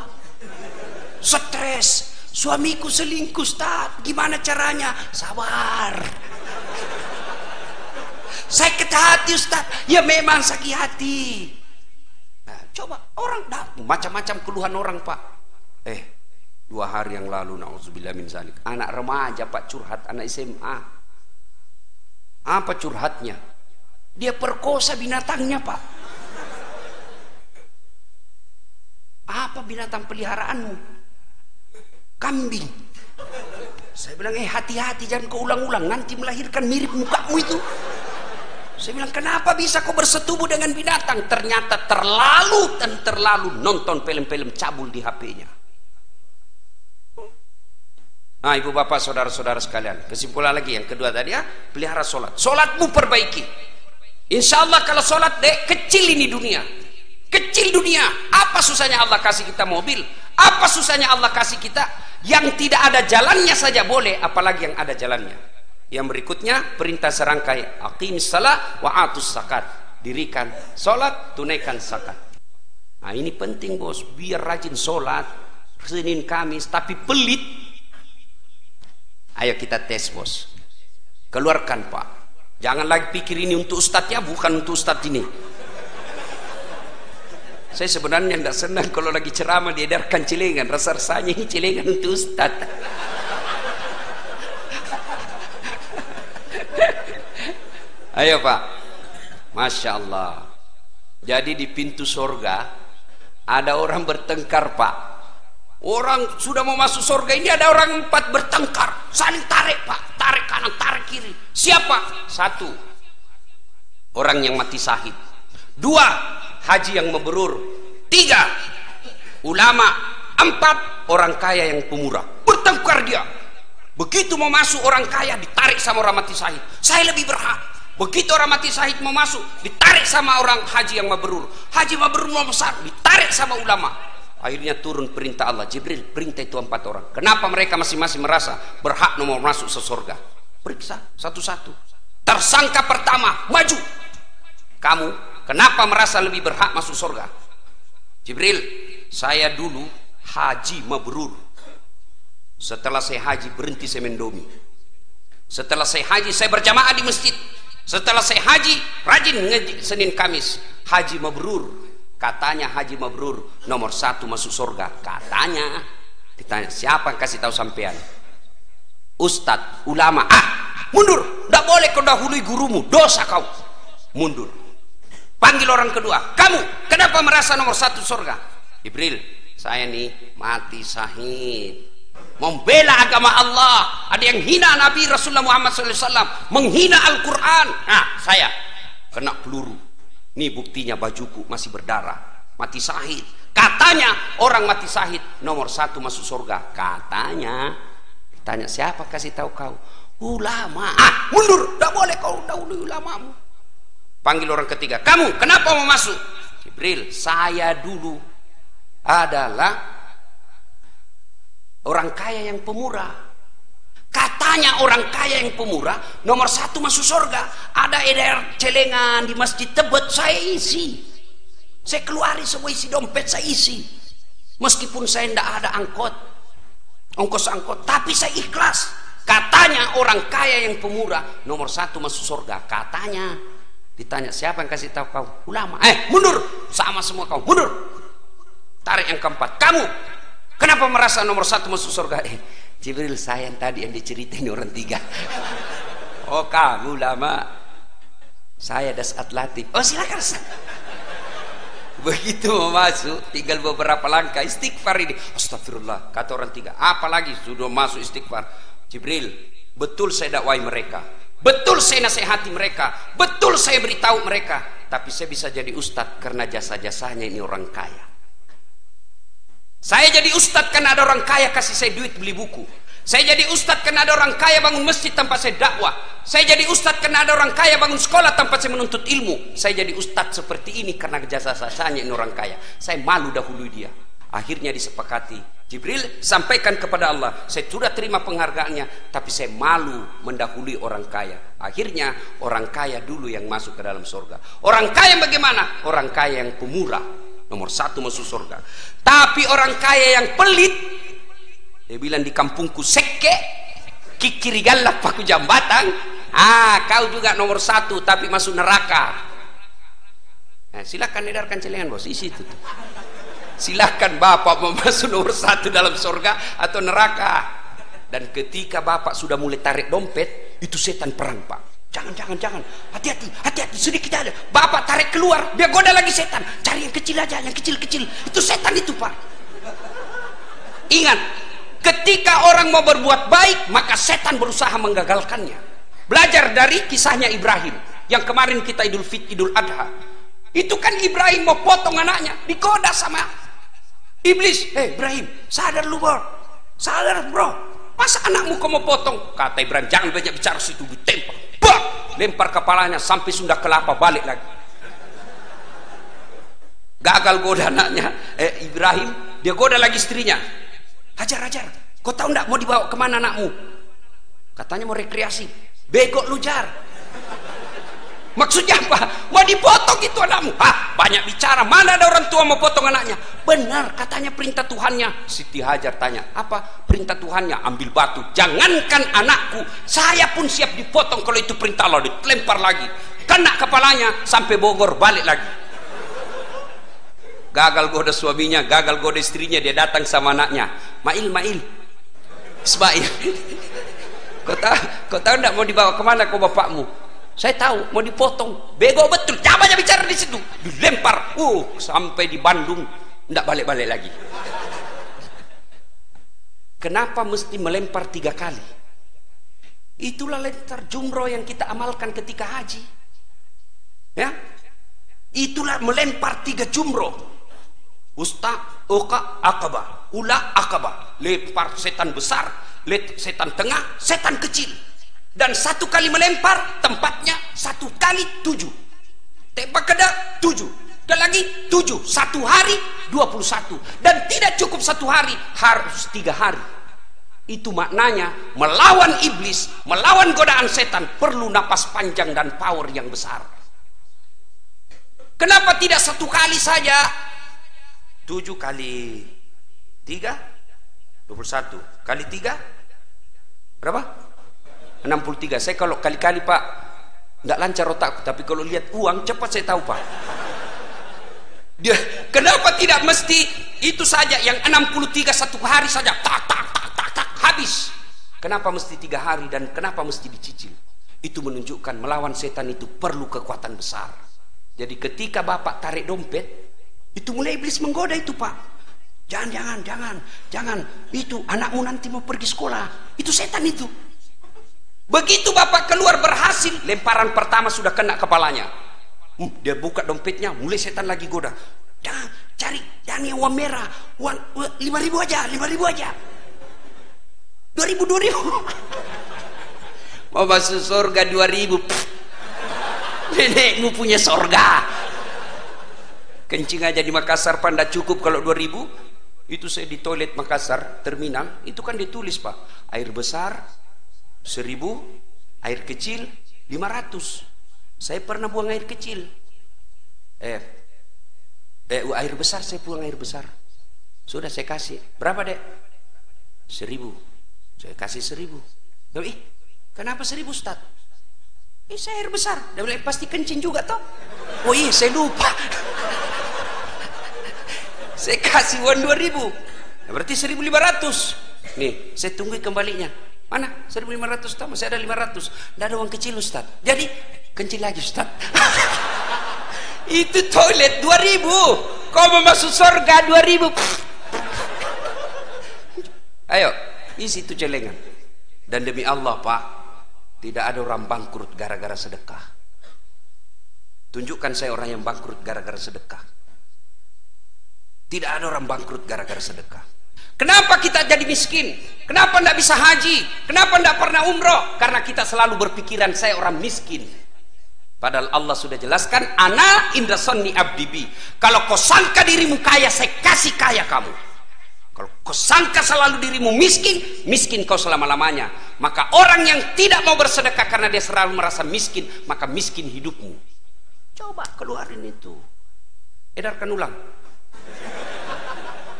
stres. Suamiku selingkuh, Ustaz, gimana caranya? Sabar. Sakit hati, Ustaz. Ya memang sakit hati. Nah, coba orang macam-macam keluhan orang, Pak. 2 hari yang lalu, na'udzubillah min zalik, anak remaja, Pak, curhat, anak SMA. Apa curhatnya? Dia perkosa binatangnya, Pak. Apa binatang peliharaanmu? Kambing. Saya bilang, hati-hati, jangan kau ulang-ulang, nanti melahirkan mirip mukamu itu. Saya bilang, kenapa bisa kau bersetubuh dengan binatang? Ternyata terlalu nonton film-film cabul di HP-nya. Nah, ibu bapak, saudara-saudara sekalian, kesimpulan lagi yang kedua tadi ya, pelihara sholat. Sholatmu perbaiki. Insya Allah kalau sholat, kecil ini dunia. Kecil dunia. Apa susahnya Allah kasih kita mobil? Apa susahnya Allah kasih kita yang tidak ada jalannya saja boleh, apalagi yang ada jalannya. Yang berikutnya perintah serangkai, aqimis shalah wa atus zakat. Dirikan sholat, tunaikan zakat. Nah, ini penting, bos, biar rajin sholat Senin Kamis, tapi pelit. Ayo kita tes, bos. Keluarkan, Pak. Jangan lagi pikir ini untuk ustadznya, bukan untuk ustadz ini. Saya sebenarnya tidak senang kalau lagi ceramah diedarkan celengan. Rasa-rasanya ini celengan untuk ustadz. Ayo, Pak. Masya Allah. Jadi di pintu surga ada orang bertengkar, Pak. Orang sudah mau masuk surga ini, ada orang 4 bertengkar, saling tarik, Pak. Tarik kanan, tarik kiri. Siapa? 1, orang yang mati syahid. 2, haji yang mabrur. 3, ulama. 4, orang kaya yang pemurah. Bertengkar dia. Begitu mau masuk orang kaya, ditarik sama orang mati syahid. Saya lebih berhak. Begitu orang mati syahid mau masuk, ditarik sama orang haji yang mabrur. Haji mabrur mau besar, ditarik sama ulama. Akhirnya turun perintah Allah, Jibril, perintah itu 4 orang. Kenapa mereka masing-masing merasa berhak nomor masuk ke surga? Periksa satu-satu. Tersangka pertama, maju. Kamu kenapa merasa lebih berhak masuk surga? Jibril, saya dulu haji mabrur. Setelah saya haji, berhenti saya mendomi. Setelah saya haji, saya berjamaah di masjid. Setelah saya haji, rajin ngaji Senin Kamis. Haji mabrur. Katanya haji mabrur nomor 1 masuk surga. Katanya. Ditanya, siapa yang kasih tahu sampean? Ustadz, ulama. Mundur. Tidak boleh kau dahului gurumu, dosa kau. Mundur. Panggil orang kedua. Kamu kenapa merasa nomor 1 surga? Jibril, saya nih mati syahid, membela agama Allah. Ada yang hina Nabi Rasulullah Muhammad SAW, menghina Al-Quran. Saya kena peluru. Ini buktinya, bajuku masih berdarah, mati syahid. Katanya orang mati syahid nomor 1 masuk surga. Katanya. Tanya, siapa kasih tahu kau? Ulama. Mundur, tidak boleh kau dahului ulamamu. Panggil orang ketiga. Kamu kenapa mau masuk? Jibril, saya dulu adalah orang kaya yang pemurah. Katanya orang kaya yang pemurah nomor 1 masuk surga. Ada edar celengan di masjid Tebet, saya isi. Saya keluarin semua isi dompet, saya isi. Meskipun saya tidak ada ongkos angkot, tapi saya ikhlas. Katanya orang kaya yang pemurah nomor 1 masuk surga. Katanya. Ditanya, siapa yang kasih tahu kau? Ulama. Mundur. Sama semua kau, mundur. Tarik yang keempat. Kamu kenapa merasa nomor 1 masuk surga? Jibril, saya yang tadi yang diceritain orang 3. Oh, kamu lama. Saya Dasat Latif. Oh, silakan. Begitu mau masuk, tinggal beberapa langkah istighfar ini. Astagfirullah, kata orang 3. Apalagi sudah masuk istighfar. Jibril, betul saya dakwai mereka, betul saya nasihati mereka, betul saya beritahu mereka, tapi saya bisa jadi ustadz karena jasa-jasanya ini orang kaya. Saya jadi ustadz karena ada orang kaya kasih saya duit beli buku. Saya jadi ustadz karena ada orang kaya bangun masjid tanpa saya dakwah. Saya jadi ustadz karena ada orang kaya bangun sekolah tanpa saya menuntut ilmu. Saya jadi ustadz seperti ini karena jasa-jasanya ini orang kaya. Saya malu dahului dia. Akhirnya disepakati, Jibril sampaikan kepada Allah, saya sudah terima penghargaannya, tapi saya malu mendahului orang kaya. Akhirnya orang kaya dulu yang masuk ke dalam surga. Orang kaya bagaimana? Orang kaya yang pemurah, nomor 1 masuk surga. Tapi orang kaya yang pelit, dia bilang di kampungku seke kikirigalla paku jambatan, kau juga nomor 1 tapi masuk neraka. Nah, silakan edarkan celengan bos, isi itu tuh. Silakan bapak mau masuk nomor 1 dalam surga atau neraka. Dan ketika bapak sudah mulai tarik dompet, itu setan perang pak. Jangan, hati-hati, sedikit aja. Bapak tarik keluar, dia goda lagi setan. Cari yang kecil aja, yang kecil-kecil. Itu setan itu pak. Ingat, ketika orang mau berbuat baik, maka setan berusaha menggagalkannya. Belajar dari kisahnya Ibrahim yang kemarin kita Idul Adha. Itu kan Ibrahim mau potong anaknya, digoda sama iblis. Ibrahim, sadar lu bro, sadar bro, masa anakmu kau mau potong? Kata Ibrahim, jangan banyak bicara situ, ditembak, bah! Lempar kepalanya sampai Sunda Kelapa, balik lagi. Gagal goda anaknya. Ibrahim, dia goda lagi istrinya. Hajar, kau tahu enggak mau dibawa kemana anakmu? Katanya mau rekreasi. Bego lu jar. Maksudnya apa? Mau dipotong itu anakmu. Banyak bicara. Mana ada orang tua mau potong anaknya? Benar, katanya perintah Tuhannya. Siti Hajar tanya, apa perintah Tuhannya? Ambil batu. Jangankan anakku, saya pun siap dipotong kalau itu perintah Allah. Dilempar lagi. Kena kepalanya sampai Bogor, balik lagi. Gagal goda suaminya, gagal goda istrinya. Dia datang sama anaknya. Mail. Ismail. Kau tahu enggak mau dibawa kemana kau bapakmu? Saya tahu, mau dipotong. Bego betul, jangan banyak bicara di situ. Dilempar, sampai di Bandung, enggak balik-balik lagi. Kenapa mesti melempar 3 kali? Itulah lempar jumroh yang kita amalkan ketika haji. Ya, itulah melempar 3 jumroh. Usta, uqa, akabah, ula, akabah. Lempar setan besar, setan tengah, setan kecil. Dan 1 kali melempar tempatnya 1 kali 7. Tembak kedak 7. Dan lagi 7. 1 hari 21. Dan tidak cukup 1 hari, harus 3 hari. Itu maknanya melawan iblis, melawan godaan setan perlu napas panjang dan power yang besar. Kenapa tidak 1 kali saja? 7 kali 3 21 kali 3 berapa? 63. Saya kalau kali-kali pak nggak lancar otakku, tapi kalau lihat uang cepat saya tahu pak. Dia kenapa tidak mesti itu saja yang 63 1 hari saja tak habis? Kenapa mesti 3 hari dan kenapa mesti dicicil? Itu menunjukkan melawan setan itu perlu kekuatan besar. Jadi ketika bapak tarik dompet, itu mulai iblis menggoda itu pak. Jangan, itu anakmu nanti mau pergi sekolah, itu setan itu. Begitu bapak keluar berhasil, lemparan pertama sudah kena kepalanya. Dia buka dompetnya, mulai setan lagi goda. Jangan cari yang uang merah, uang 5.000 aja, 2.000. Mau masuk surga 2.000. Nenekmu punya surga. Kencing aja di Makassar pak ndak cukup kalau 2.000. Itu saya di toilet Makassar terminal, itu kan ditulis pak, air besar 1.000, air kecil 500. Saya pernah buang air kecil. Air besar saya buang air besar. Sudah saya kasih. Berapa dek? 1.000. Saya kasih 1.000. Kenapa 1.000 Ustaz? Saya air besar. Dia bilang pasti kencing juga toh. Oh iya saya lupa. Saya kasih uang 2.000. Berarti 1.500. Nih saya tunggu kembalinya. Mana? 1.500 tak? Masih ada 500. Tidak ada uang kecil Ustaz. Jadi kencing lagi Ustaz. Itu toilet 2.000. Kau mau masuk surga 2.000. Ayo isi itu celengan. Dan demi Allah pak, tidak ada orang bangkrut gara-gara sedekah. Tunjukkan saya orang yang bangkrut gara-gara sedekah. Tidak ada orang bangkrut gara-gara sedekah. Kenapa kita jadi miskin? Kenapa tidak bisa haji? Kenapa tidak pernah umroh? Karena kita selalu berpikiran saya orang miskin. Padahal Allah sudah jelaskan, ana inda sonni abdibi. Kalau kau sangka dirimu kaya, saya kasih kaya kamu. Kalau kau sangka selalu dirimu miskin, miskin kau selama-lamanya. Maka orang yang tidak mau bersedekah karena dia selalu merasa miskin, maka miskin hidupmu. Coba keluarin itu. Edarkan ulang.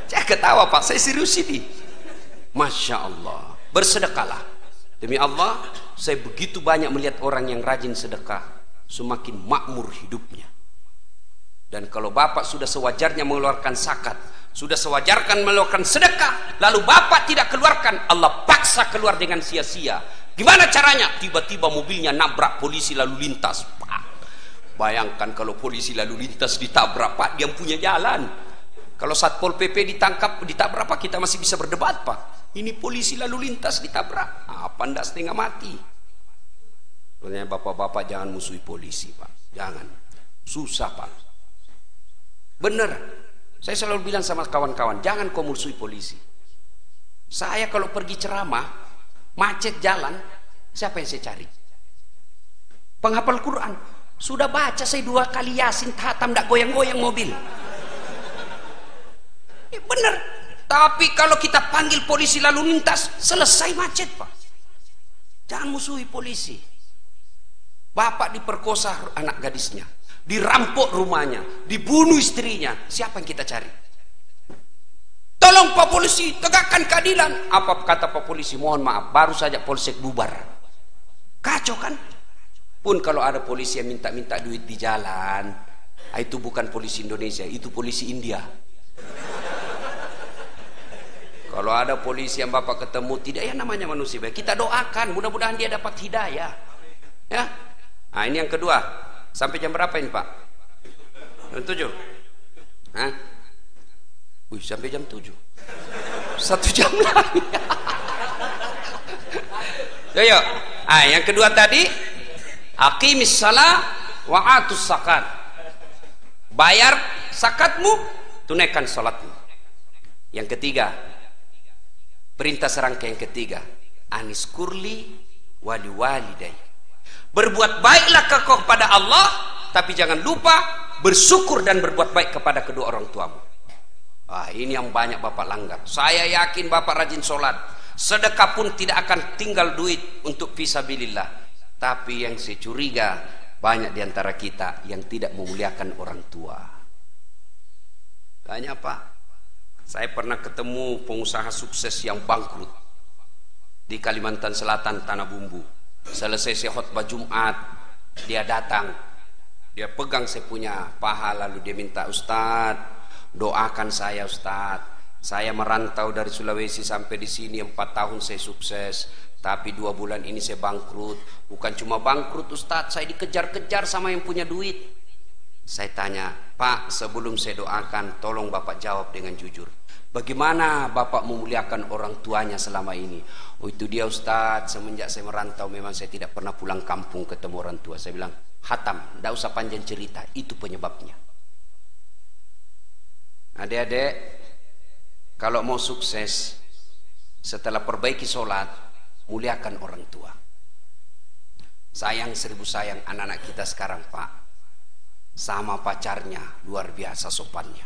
Saya ketawa Pak, saya serius ini. Masya Allah, bersedekahlah. Demi Allah, saya begitu banyak melihat orang yang rajin sedekah, semakin makmur hidupnya. Dan kalau Bapak sudah sewajarnya mengeluarkan zakat, sudah sewajarkan mengeluarkan sedekah, lalu Bapak tidak keluarkan, Allah paksa keluar dengan sia-sia. Gimana caranya? Tiba-tiba mobilnya nabrak polisi lalu lintas. Pak, bayangkan kalau polisi lalu lintas ditabrak, Pak, dia punya jalan. Kalau Satpol PP ditabrak Pak, kita masih bisa berdebat Pak. Ini polisi lalu lintas ditabrak, apa ndak setengah mati. Sebenarnya bapak-bapak jangan musuhi polisi Pak, jangan. Susah Pak. Bener, saya selalu bilang sama kawan-kawan, jangan kau musuhi polisi. Saya kalau pergi ceramah, macet jalan, siapa yang saya cari? Penghafal Quran. Sudah baca saya 2 kali Yasin, hatam ndak goyang-goyang mobil. Bener, tapi kalau kita panggil polisi lalu lintas, selesai macet Pak. Jangan musuhi polisi. Bapak diperkosa anak gadisnya, dirampok rumahnya, dibunuh istrinya, siapa yang kita cari? Tolong Pak polisi, tegakkan keadilan. Apa kata Pak polisi? Mohon maaf, baru saja polsek bubar. Kacau kan? Pun kalau ada polisi yang minta-minta duit di jalan, itu bukan polisi Indonesia, itu polisi India. Kalau ada polisi yang Bapak ketemu tidak, ya namanya manusia baik, kita doakan mudah-mudahan dia dapat hidayah ya. Nah ini yang kedua. Sampai jam berapa ini Pak? Jam 7? Hah? Wih, sampai jam 7 1 jam lagi. Yo. Yang kedua tadi, aqimis shalah wa atus zakat. Bayar zakatmu, tunaikan salatmu. Yang ketiga, perintah serangka yang ketiga, anis kurli wali walidai. Berbuat baiklah kepada Allah, tapi jangan lupa bersyukur dan berbuat baik kepada kedua orang tuamu. Ini yang banyak Bapak langgar. Saya yakin Bapak rajin sholat, sedekah pun tidak akan tinggal duit untuk fisabilillah. Tapi yang saya curiga, banyak diantara kita yang tidak memuliakan orang tua. Banyak Pak. Saya pernah ketemu pengusaha sukses yang bangkrut di Kalimantan Selatan, Tanah Bumbu. Selesai saya khutbah Jumat, dia datang, dia pegang saya punya paha, lalu dia minta, Ustadz, doakan saya Ustadz. Saya merantau dari Sulawesi sampai di sini 4 tahun saya sukses, tapi 2 bulan ini saya bangkrut. Bukan cuma bangkrut Ustadz, saya dikejar-kejar sama yang punya duit. Saya tanya, Pak, sebelum saya doakan, tolong Bapak jawab dengan jujur. Bagaimana Bapak memuliakan orang tuanya selama ini? Oh itu dia Ustadz, semenjak saya merantau memang saya tidak pernah pulang kampung ketemu orang tua. Saya bilang, hatam, tidak usah panjang cerita, itu penyebabnya. Adik-adik, kalau mau sukses, setelah perbaiki sholat, muliakan orang tua. Sayang 1000 sayang anak-anak kita sekarang Pak. Sama pacarnya luar biasa sopannya,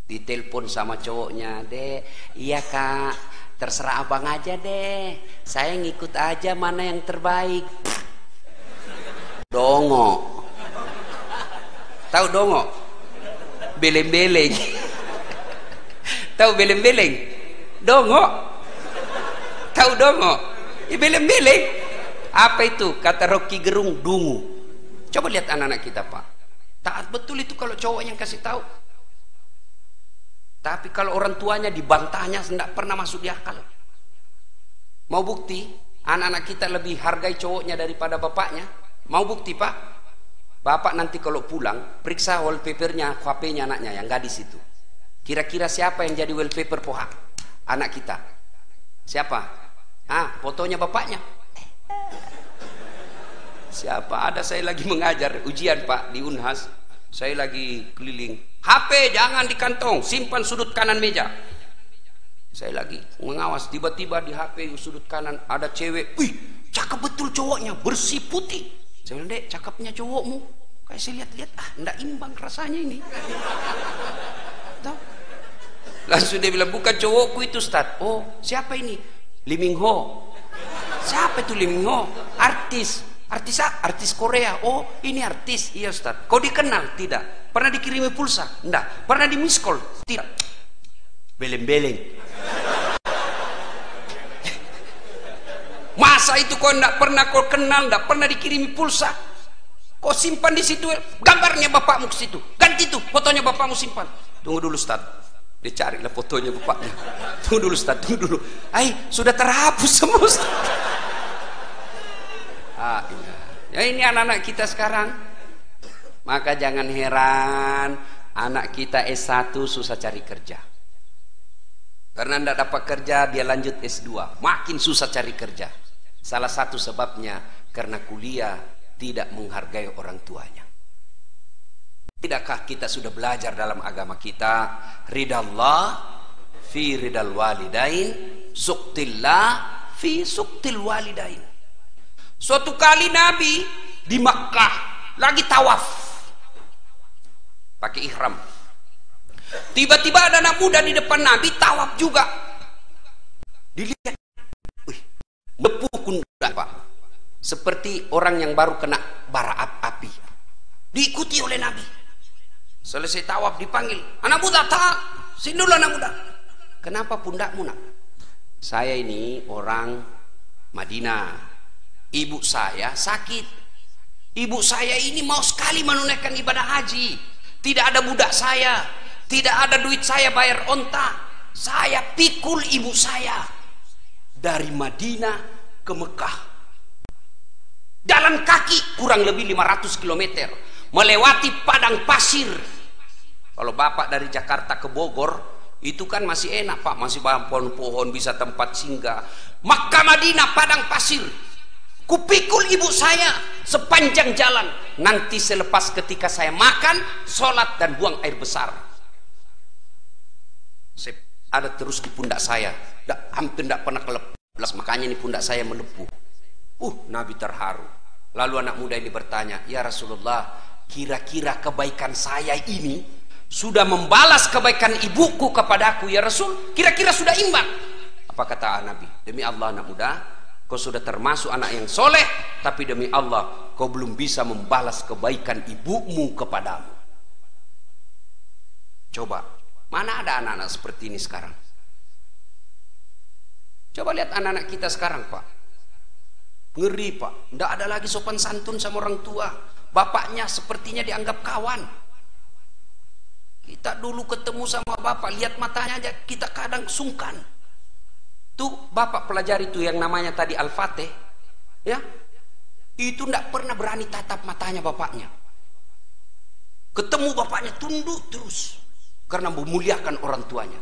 ditelepon sama cowoknya, Dek, iya Kak, terserah abang aja deh, saya ngikut aja mana yang terbaik. Dongo, tahu dongo? Beleng-beleng. Tahu beleng-beleng? Dongo, tahu dongo? Beleng-beleng. Apa itu? Kata Rocky Gerung, dungu. Coba lihat anak-anak kita Pak, taat betul itu kalau cowok yang kasih tahu. Tapi kalau orang tuanya dibantahnya tidak pernah masuk di akal. Mau bukti? Anak-anak kita lebih hargai cowoknya daripada bapaknya. Mau bukti Pak? Bapak nanti kalau pulang periksa wallpapernya HP-nya anaknya yang gadis itu. Kira-kira siapa yang jadi wallpaper pohak anak kita? Siapa? Fotonya bapaknya. Siapa? Ada saya lagi mengajar ujian Pak di Unhas, saya lagi keliling. HP jangan di kantong, simpan sudut kanan meja. Saya lagi mengawas, tiba-tiba di HP sudut kanan ada cewek, wih cakep betul cowoknya, bersih putih. Saya bilang, Dek, cakepnya cowokmu. Kayak saya lihat-lihat, enggak imbang rasanya ini. Tahu? Langsung dia bilang, bukan cowokku itu Ustaz. Oh, siapa ini? Lee Min Ho. Siapa itu Lee Min Ho? Artis Korea. Oh, ini artis. Iya Ustaz. Kau dikenal? Tidak. Pernah dikirimi pulsa? Enggak. Pernah di miss call? Tidak. Beleng-beleng. Masa itu kau enggak pernah kau kenal, enggak pernah dikirimi pulsa? Kau simpan di situ gambarnya bapakmu ke situ. Ganti tuh fotonya bapakmu simpan. Tunggu dulu Ustaz. Dia carilah fotonya bapaknya. Tunggu dulu Ustaz, tunggu dulu. Sudah terhapus semua Ustaz. Ya ini anak-anak kita sekarang. Maka jangan heran anak kita S1 susah cari kerja. Karena tidak dapat kerja, dia lanjut S2, makin susah cari kerja. Salah satu sebabnya karena kuliah tidak menghargai orang tuanya. Tidakkah kita sudah belajar dalam agama kita, ridallah fi ridal walidain, suktillah fi suktil walidain. Suatu kali Nabi di Makkah lagi tawaf pakai ihram. Tiba-tiba ada anak muda di depan Nabi tawaf juga. Dilihat, melepuh pundak Pak, seperti orang yang baru kena bara api. Diikuti oleh Nabi. Selesai tawaf dipanggil, anak muda, sini dulu anak muda. Kenapa pundakmu nak? Saya ini orang Madinah. Ibu saya sakit. Ibu saya ini mau sekali menunaikan ibadah haji. Tidak ada budak saya, tidak ada duit saya bayar onta. Saya pikul ibu saya dari Madinah ke Mekah. Jalan kaki kurang lebih 500 km, melewati padang pasir. Kalau bapak dari Jakarta ke Bogor, itu kan masih enak Pak, masih banyak pohon-pohon, bisa tempat singgah. Makkah Madinah padang pasir. Kupikul ibu saya sepanjang jalan. Nanti selepas ketika saya makan, sholat dan buang air besar, ada terus di pundak saya. Hampir tidak pernah kelepas, makanya ini pundak saya melepuh. Nabi terharu. Lalu anak muda ini bertanya, ya Rasulullah, kira-kira kebaikan saya ini sudah membalas kebaikan ibuku kepadaku ya Rasul? Kira-kira sudah imbang? Apa kata Nabi? Demi Allah anak muda, kau sudah termasuk anak yang soleh, tapi demi Allah kau belum bisa membalas kebaikan ibumu kepadamu. Coba, mana ada anak-anak seperti ini sekarang? Coba lihat anak-anak kita sekarang Pak, ngeri Pak. Tidak ada lagi sopan santun sama orang tua. Bapaknya sepertinya dianggap kawan. Kita dulu ketemu sama bapak, lihat matanya aja kita kadang sungkan. Tuh bapak pelajari tuh yang namanya tadi Al-Fatih, ya, itu tidak pernah berani tatap matanya bapaknya. Ketemu bapaknya tunduk terus karena memuliakan orang tuanya.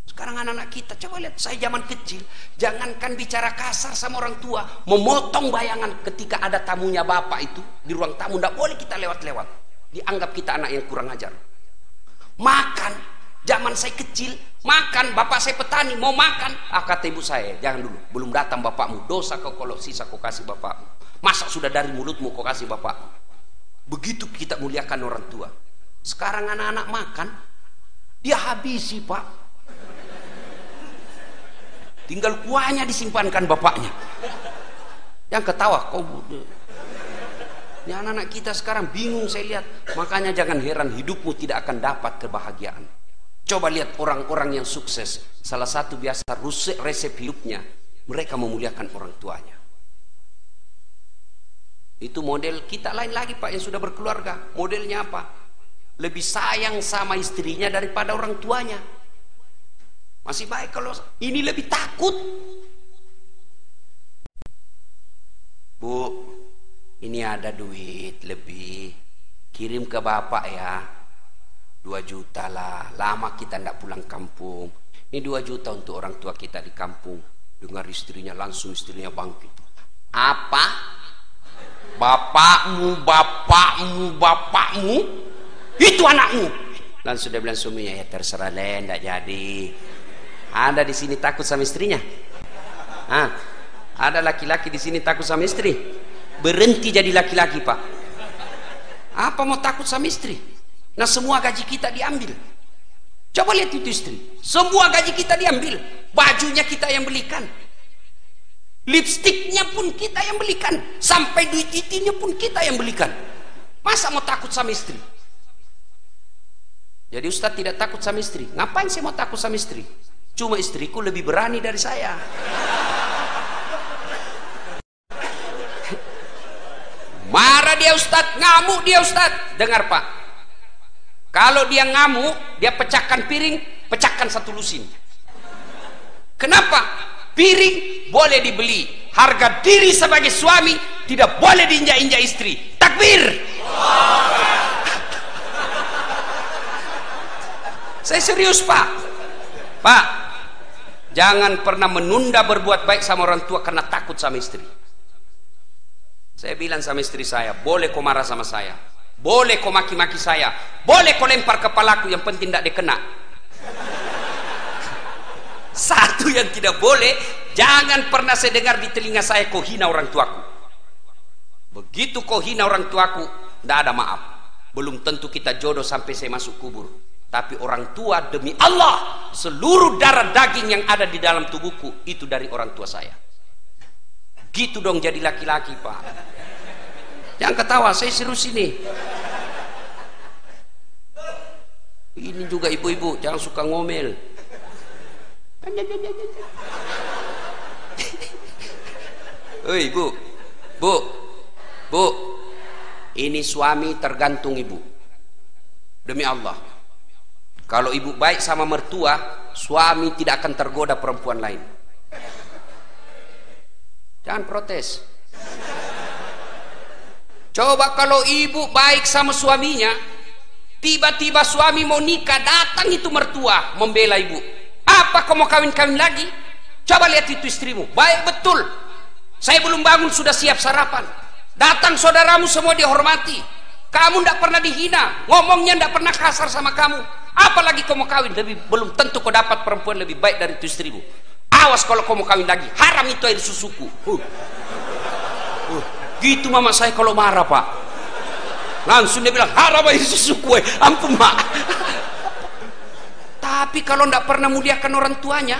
Sekarang anak-anak kita, coba lihat, saya zaman kecil, jangankan bicara kasar sama orang tua, memotong bayangan ketika ada tamunya bapak itu di ruang tamu, tidak boleh kita lewat-lewat, dianggap kita anak yang kurang ajar. Makan, zaman saya kecil, makan, bapak saya petani, mau makan, kata ibu saya, jangan dulu, belum datang bapakmu, dosa kau kalau sisa kau kasih bapakmu, masa sudah dari mulutmu kau kasih bapakmu. Begitu kita muliakan orang tua. Sekarang anak-anak makan, dia habisi Pak, tinggal kuahnya disimpankan bapaknya. Yang ketawa, kau ini anak-anak kita sekarang bingung saya lihat. Makanya jangan heran hidupmu tidak akan dapat kebahagiaan. Coba lihat orang-orang yang sukses, salah satu biasa resep hidupnya, mereka memuliakan orang tuanya. Itu model kita. Lain lagi Pak yang sudah berkeluarga, modelnya apa? Lebih sayang sama istrinya daripada orang tuanya. Masih baik kalau ini lebih takut. Bu, ini ada duit lebih, kirim ke bapak ya, 2 juta lah, lama kita tidak pulang kampung. Ini 2 juta untuk orang tua kita di kampung. Dengar istrinya, langsung istrinya bangkit. Apa? Bapakmu, itu anakmu. Langsung dia bilang suaminya, ya terserah Len, tidak jadi. Ada di sini takut sama istrinya? Ada laki-laki di sini takut sama istri? Berhenti jadi laki-laki, Pak. Apa mau takut sama istri? Nah, semua gaji kita diambil. Coba lihat itu istri. Semua gaji kita diambil. Bajunya kita yang belikan. Lipstiknya pun kita yang belikan. Sampai duit itinya pun kita yang belikan. Masa mau takut sama istri? Jadi Ustadz tidak takut sama istri. Ngapain saya mau takut sama istri? Cuma istriku lebih berani dari saya. Marah dia Ustadz, ngamuk dia Ustadz. Dengar Pak, kalau dia ngamuk, dia pecahkan piring, pecahkan satu lusin. Kenapa? Piring boleh dibeli, harga diri sebagai suami tidak boleh diinjak-injak istri. Takbir. Saya serius Pak. Pak, jangan pernah menunda berbuat baik sama orang tua karena takut sama istri. Saya bilang sama istri saya, boleh kau marah sama saya, boleh kau maki-maki saya, boleh kau lempar kepalaku, yang penting tidak dikena. Satu yang tidak boleh, jangan pernah saya dengar di telinga saya kau hina orang tuaku. Begitu kau hina orang tuaku, tidak ada maaf. Belum tentu kita jodoh sampai saya masuk kubur. Tapi orang tua, demi Allah, seluruh darah daging yang ada di dalam tubuhku itu dari orang tua saya. Gitu dong jadi laki-laki Pak. Jangan ketawa, saya serius ini. Ini juga ibu-ibu, jangan suka ngomel. Hei bu, ini suami tergantung ibu. Demi Allah, kalau ibu baik sama mertua, suami tidak akan tergoda perempuan lain. Jangan protes. Coba kalau ibu baik sama suaminya, tiba-tiba suami mau nikah, datang itu mertua membela ibu. Apa kau mau kawin-kawin lagi? Coba lihat itu istrimu, baik betul. Saya belum bangun sudah siap sarapan. Datang saudaramu semua dihormati. Kamu tidak pernah dihina, ngomongnya tidak pernah kasar sama kamu. Apalagi kau mau kawin, belum tentu kau dapat perempuan lebih baik dari itu istrimu. Awas kalau kau mau kawin lagi, haram itu air susuku. Gitu mama saya kalau marah Pak. Langsung dia bilang, haram air susuku. Ampun Mak. Tapi kalau tidak pernah muliakan orang tuanya,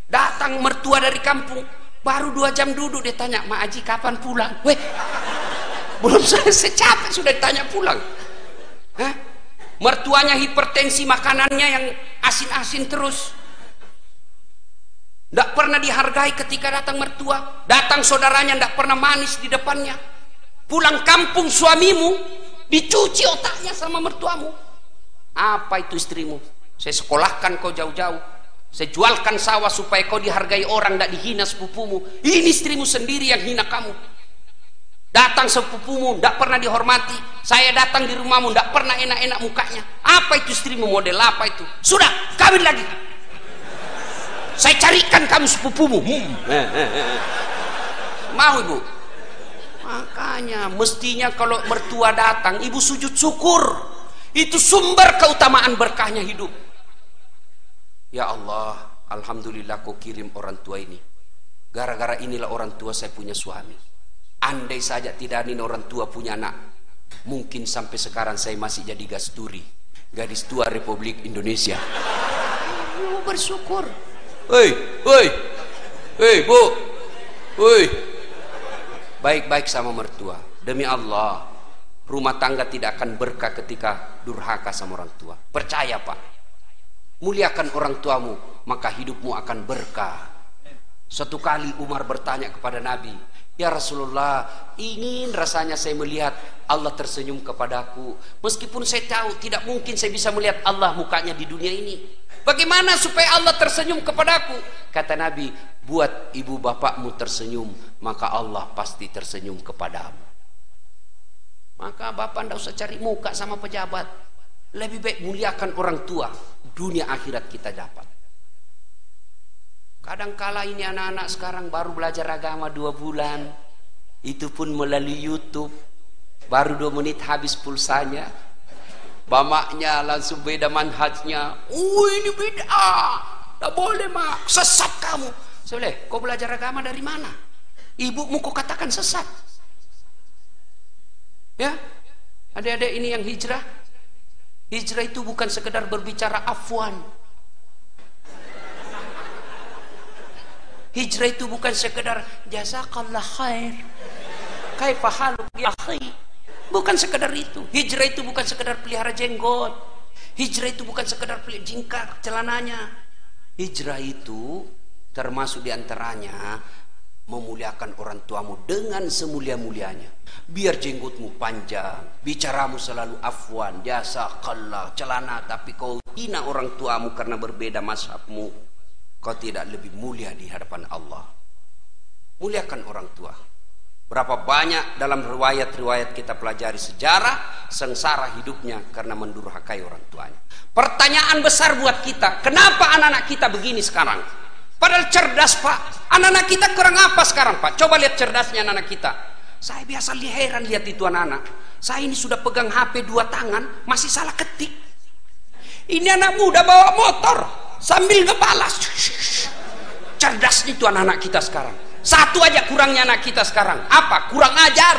datang mertua dari kampung, baru 2 jam duduk dia tanya, Mak Haji kapan pulang? Weh, belum selesai capek sudah ditanya pulang. Hah? Mertuanya hipertensi, makanannya yang asin-asin terus. Tidak pernah dihargai ketika datang mertua. Datang saudaranya tidak pernah manis di depannya. Pulang kampung suamimu dicuci otaknya sama mertuamu. Apa itu istrimu? Saya sekolahkan kau jauh-jauh, saya jualkan sawah supaya kau dihargai orang, tidak dihina sepupumu. Ini istrimu sendiri yang hina kamu. Datang sepupumu tidak pernah dihormati. Saya datang di rumahmu tidak pernah enak-enak mukanya. Apa itu istrimu? Model apa itu? Sudah, kawin lagi. Saya carikan kamu sepupumu. Mau ibu? Makanya mestinya kalau mertua datang, ibu sujud syukur. Itu sumber keutamaan berkahnya hidup. Ya Allah, alhamdulillah kau kirim orang tua ini. Gara-gara inilah orang tua saya punya suami. Andai saja tidak ada orang tua punya anak, mungkin sampai sekarang saya masih jadi Gasturi, gadis tua Republik Indonesia. Ibu bersyukur. Hei bu, baik-baik sama mertua. Demi Allah, rumah tangga tidak akan berkah ketika durhaka sama orang tua. Percaya Pak, muliakan orang tuamu, maka hidupmu akan berkah. Suatu kali Umar bertanya kepada Nabi, ya Rasulullah, ingin rasanya saya melihat Allah tersenyum kepadaku. Meskipun saya tahu tidak mungkin saya bisa melihat Allah mukanya di dunia ini. Bagaimana supaya Allah tersenyum kepadaku? Kata Nabi, buat ibu bapakmu tersenyum, maka Allah pasti tersenyum kepadamu. Maka bapak tidak usah cari muka sama pejabat. Lebih baik muliakan orang tua, dunia akhirat kita dapat. Kadangkala ini anak-anak sekarang baru belajar agama 2 bulan, itu pun melalui YouTube, baru 2 menit habis pulsanya. Bamaknya langsung beda manhajnya. Ini beda. Tidak boleh mak, sesat kamu. Saya bilang, kau belajar agama dari mana? Ibumu kau katakan sesat. Ya, adik-adik ini yang hijrah. Hijrah itu bukan sekedar berbicara afwan. Hijrah itu bukan sekedar jazakallah khair, kaifa haluk ya akhi. Bukan sekedar itu. Hijrah itu bukan sekedar pelihara jenggot. Hijrah itu bukan sekedar pelihara jingkar celananya. Hijrah itu termasuk diantaranya memuliakan orang tuamu dengan semulia-mulianya. Biar jenggotmu panjang, bicaramu selalu afwan, jazakallah, celana, tapi kau hina orang tuamu karena berbeda mazhabmu, kau tidak lebih mulia di hadapan Allah. Muliakan orang tua. Berapa banyak dalam riwayat-riwayat kita pelajari sejarah sengsara hidupnya karena mendurhakai orang tuanya. Pertanyaan besar buat kita, kenapa anak-anak kita begini sekarang? Padahal cerdas pak. Anak-anak kita kurang apa sekarang pak? Coba lihat cerdasnya anak-anak kita. Saya biasa heran lihat itu anak-anak. Saya ini sudah pegang HP 2 tangan masih salah ketik. Ini anak muda bawa motor sambil ngebalas. Cerdasnya itu anak-anak kita sekarang. Satu aja kurangnya anak kita sekarang. Apa? Kurang ajar.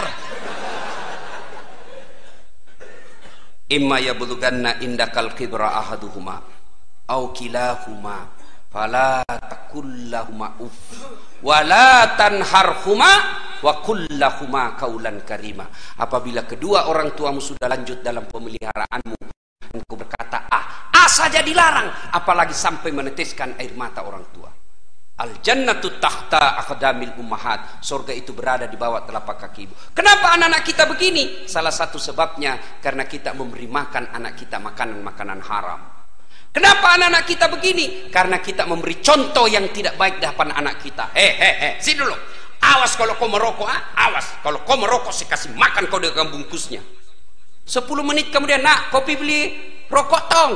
Imma yablughanna indakal kibra ahaduhuma au kilahuma fala takullahuma uff wala tanharhuma wa kullahuma kaulan karima. Apabila kedua orang tuamu sudah lanjut dalam pemeliharaanmu, engkau berkata saja dilarang, apalagi sampai meneteskan air mata orang tua. Al jannatu tahta aqdamil ummahat. Surga itu berada di bawah telapak kaki ibu. Kenapa anak-anak kita begini? Salah satu sebabnya karena kita memberi makan anak kita makanan-makanan haram. Kenapa anak-anak kita begini? Karena kita memberi contoh yang tidak baik di hadapan anak kita. Sini dulu. Awas kalau kau merokok, awas. Kalau kau merokok saya kasih makan kau dengan bungkusnya. 10 menit kemudian, nak, kopi beli rokok tong.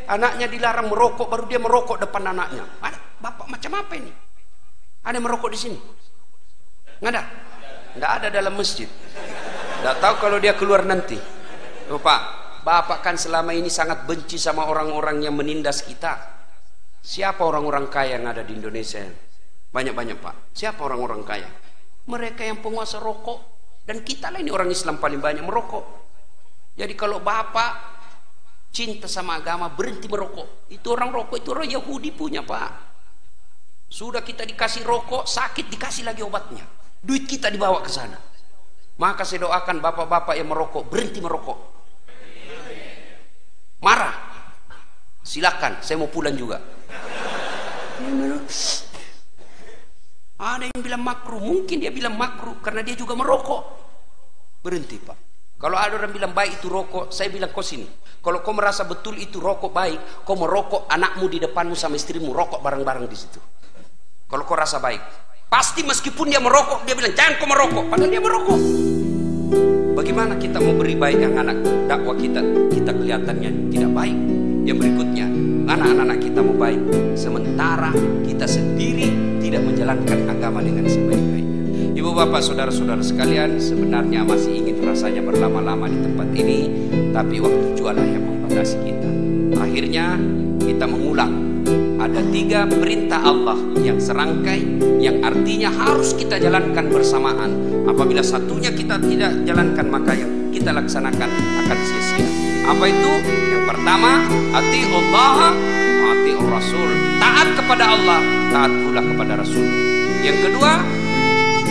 Anaknya dilarang merokok, baru dia merokok depan anaknya. Ada bapak macam apa ini? Ada merokok di sini? Nggak ada? Nggak ada dalam masjid. Nggak tahu kalau dia keluar nanti. Oh, Pak, bapak kan selama ini sangat benci sama orang-orang yang menindas kita. Siapa orang-orang kaya yang ada di Indonesia? Banyak-banyak pak. Siapa orang-orang kaya? Mereka yang penguasa rokok. Dan kita lah ini orang Islam paling banyak merokok. Jadi kalau bapak cinta sama agama, berhenti merokok. Itu orang rokok, itu orang Yahudi punya pak. Sudah kita dikasih rokok, sakit dikasih lagi obatnya. Duit kita dibawa ke sana. Maka saya doakan bapak-bapak yang merokok, berhenti merokok. Marah, silakan, saya mau pulang juga. Ada yang bilang makruh, mungkin dia bilang makruh karena dia juga merokok. Berhenti pak. Kalau ada orang bilang baik itu rokok, saya bilang kau sini. Kalau kau merasa betul itu rokok baik, kau merokok, anakmu di depanmu sama istrimu rokok bareng-bareng di situ. Kalau kau rasa baik, pasti meskipun dia merokok, dia bilang jangan kau merokok, padahal dia merokok. Bagaimana kita mau beri baik yang anak dakwah kita kelihatannya tidak baik. Yang berikutnya, anak-anak kita mau baik, sementara kita sendiri tidak menjalankan agama dengan sebaik-baiknya. Ibu bapak saudara-saudara sekalian, sebenarnya masih ingin rasanya berlama-lama di tempat ini, tapi waktu jualah yang membatasi kita. Akhirnya kita mengulang, ada 3 perintah Allah yang serangkai, yang artinya harus kita jalankan bersamaan. Apabila satunya kita tidak jalankan, maka yang kita laksanakan akan sia-sia. Apa itu? Yang pertama, atiullah wa atiur rasul. Taat kepada Allah, taat pula kepada Rasul. Yang kedua,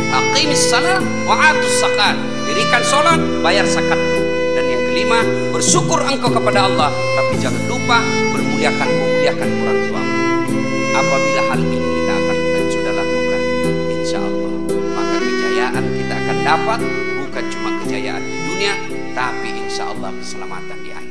aqimis salat wa atus zakat. Dirikan salat, bayar zakat. Dan yang kelima, bersyukur engkau kepada Allah, tapi jangan lupa memuliakan orang tua. Apabila hal ini kita akan sudah lakukan, insya Allah, maka kejayaan kita akan dapat, bukan cuma kejayaan di dunia, tapi insya Allah keselamatan di akhirat.